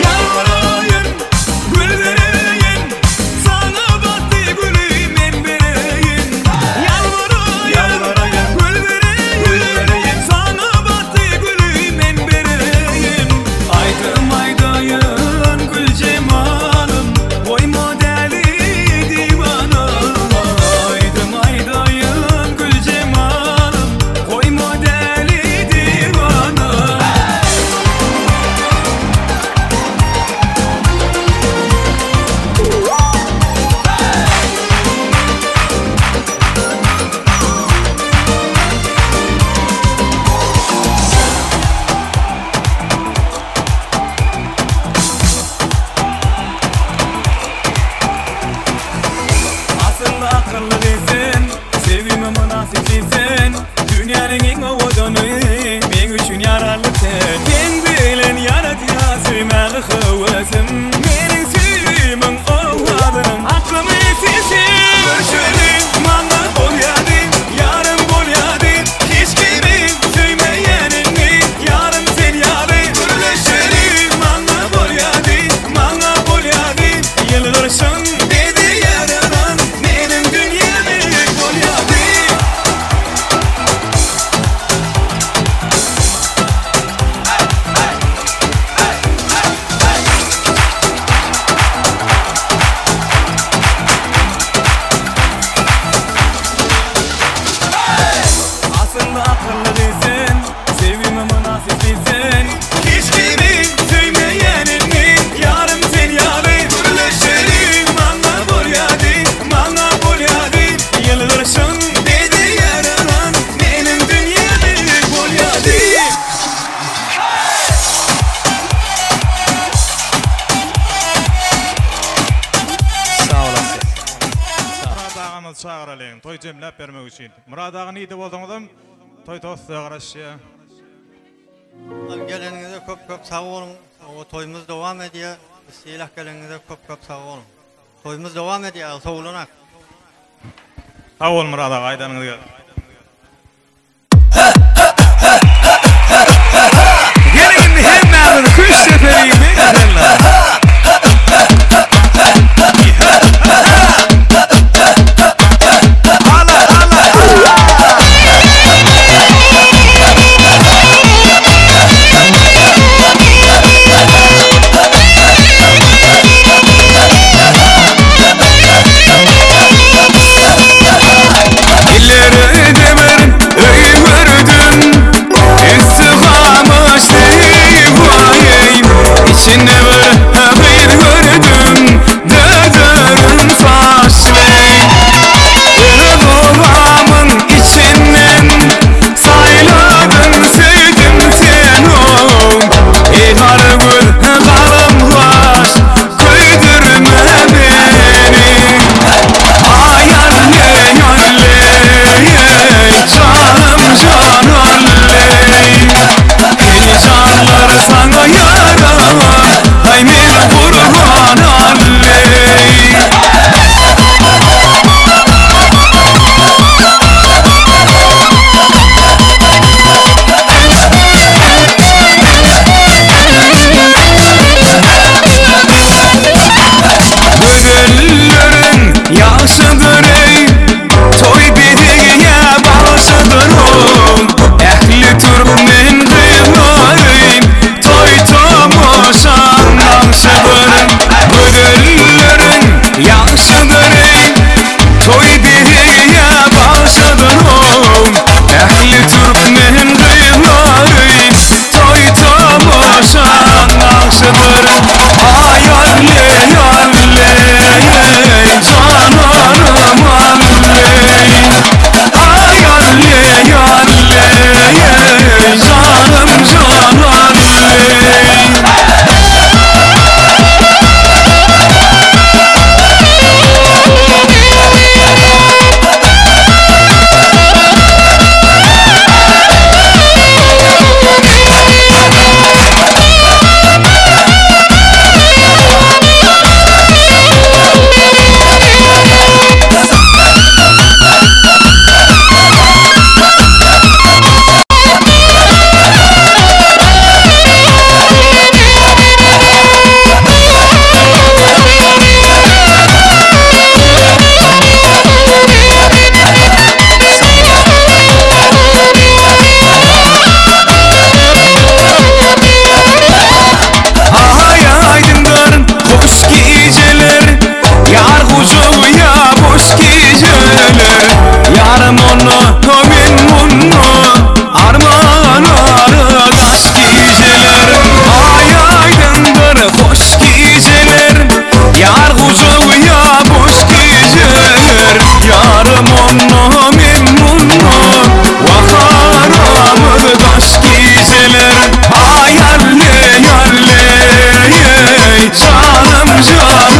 Yalvarayım, gül vereyim. Sana battı gülüm en vereyim. Yalvarayım, gül vereyim. Sana battı gülüm en vereyim. Aydım aydayın gül cemalım, koyma deli divana. Aydım aydayın gül cemalım, koyma deli divana. Asıl akıllı değilsin, sevgime münasip değilsin. Dünyanın en ovadanı, ben üçün yararlıksın. Ben bilen yaratıya sevmeyi hıvasım. Benim sevgimin ovadının aklımı sensin. Görüşelim, bana bol yadin, yarım bol yadin. Hiç kimin sevmeyenini, yarım sen yadin. Görüşelim, bana bol yadin, bana bol yadin. Yıldırsın dedi yaradan, benim dünyamı bol yadin. Aslında akıllı değilsin, sevgime münasip değilsin. Hiç kimin sevmeyenini, yarım sen yadin. Görüşelim, bana bol yadin, bana bol yadin. Yıldırsın dedi yaradan, benim dünyamı bol yadin. Sağ olasın. Murad ağamız çağıralım, toy cemlep vermek için. Murad ağa neydi oldunuz? Toy tostuğa karşı. Gelenize köp sağ olun. O toyumuz devam ediyor. Silah gelenize köp sağ olun. Toyumuz devam ediyor. Sağ olun. Sağ ol Murad ağa, aydanınız gel. seferi verirler. Canım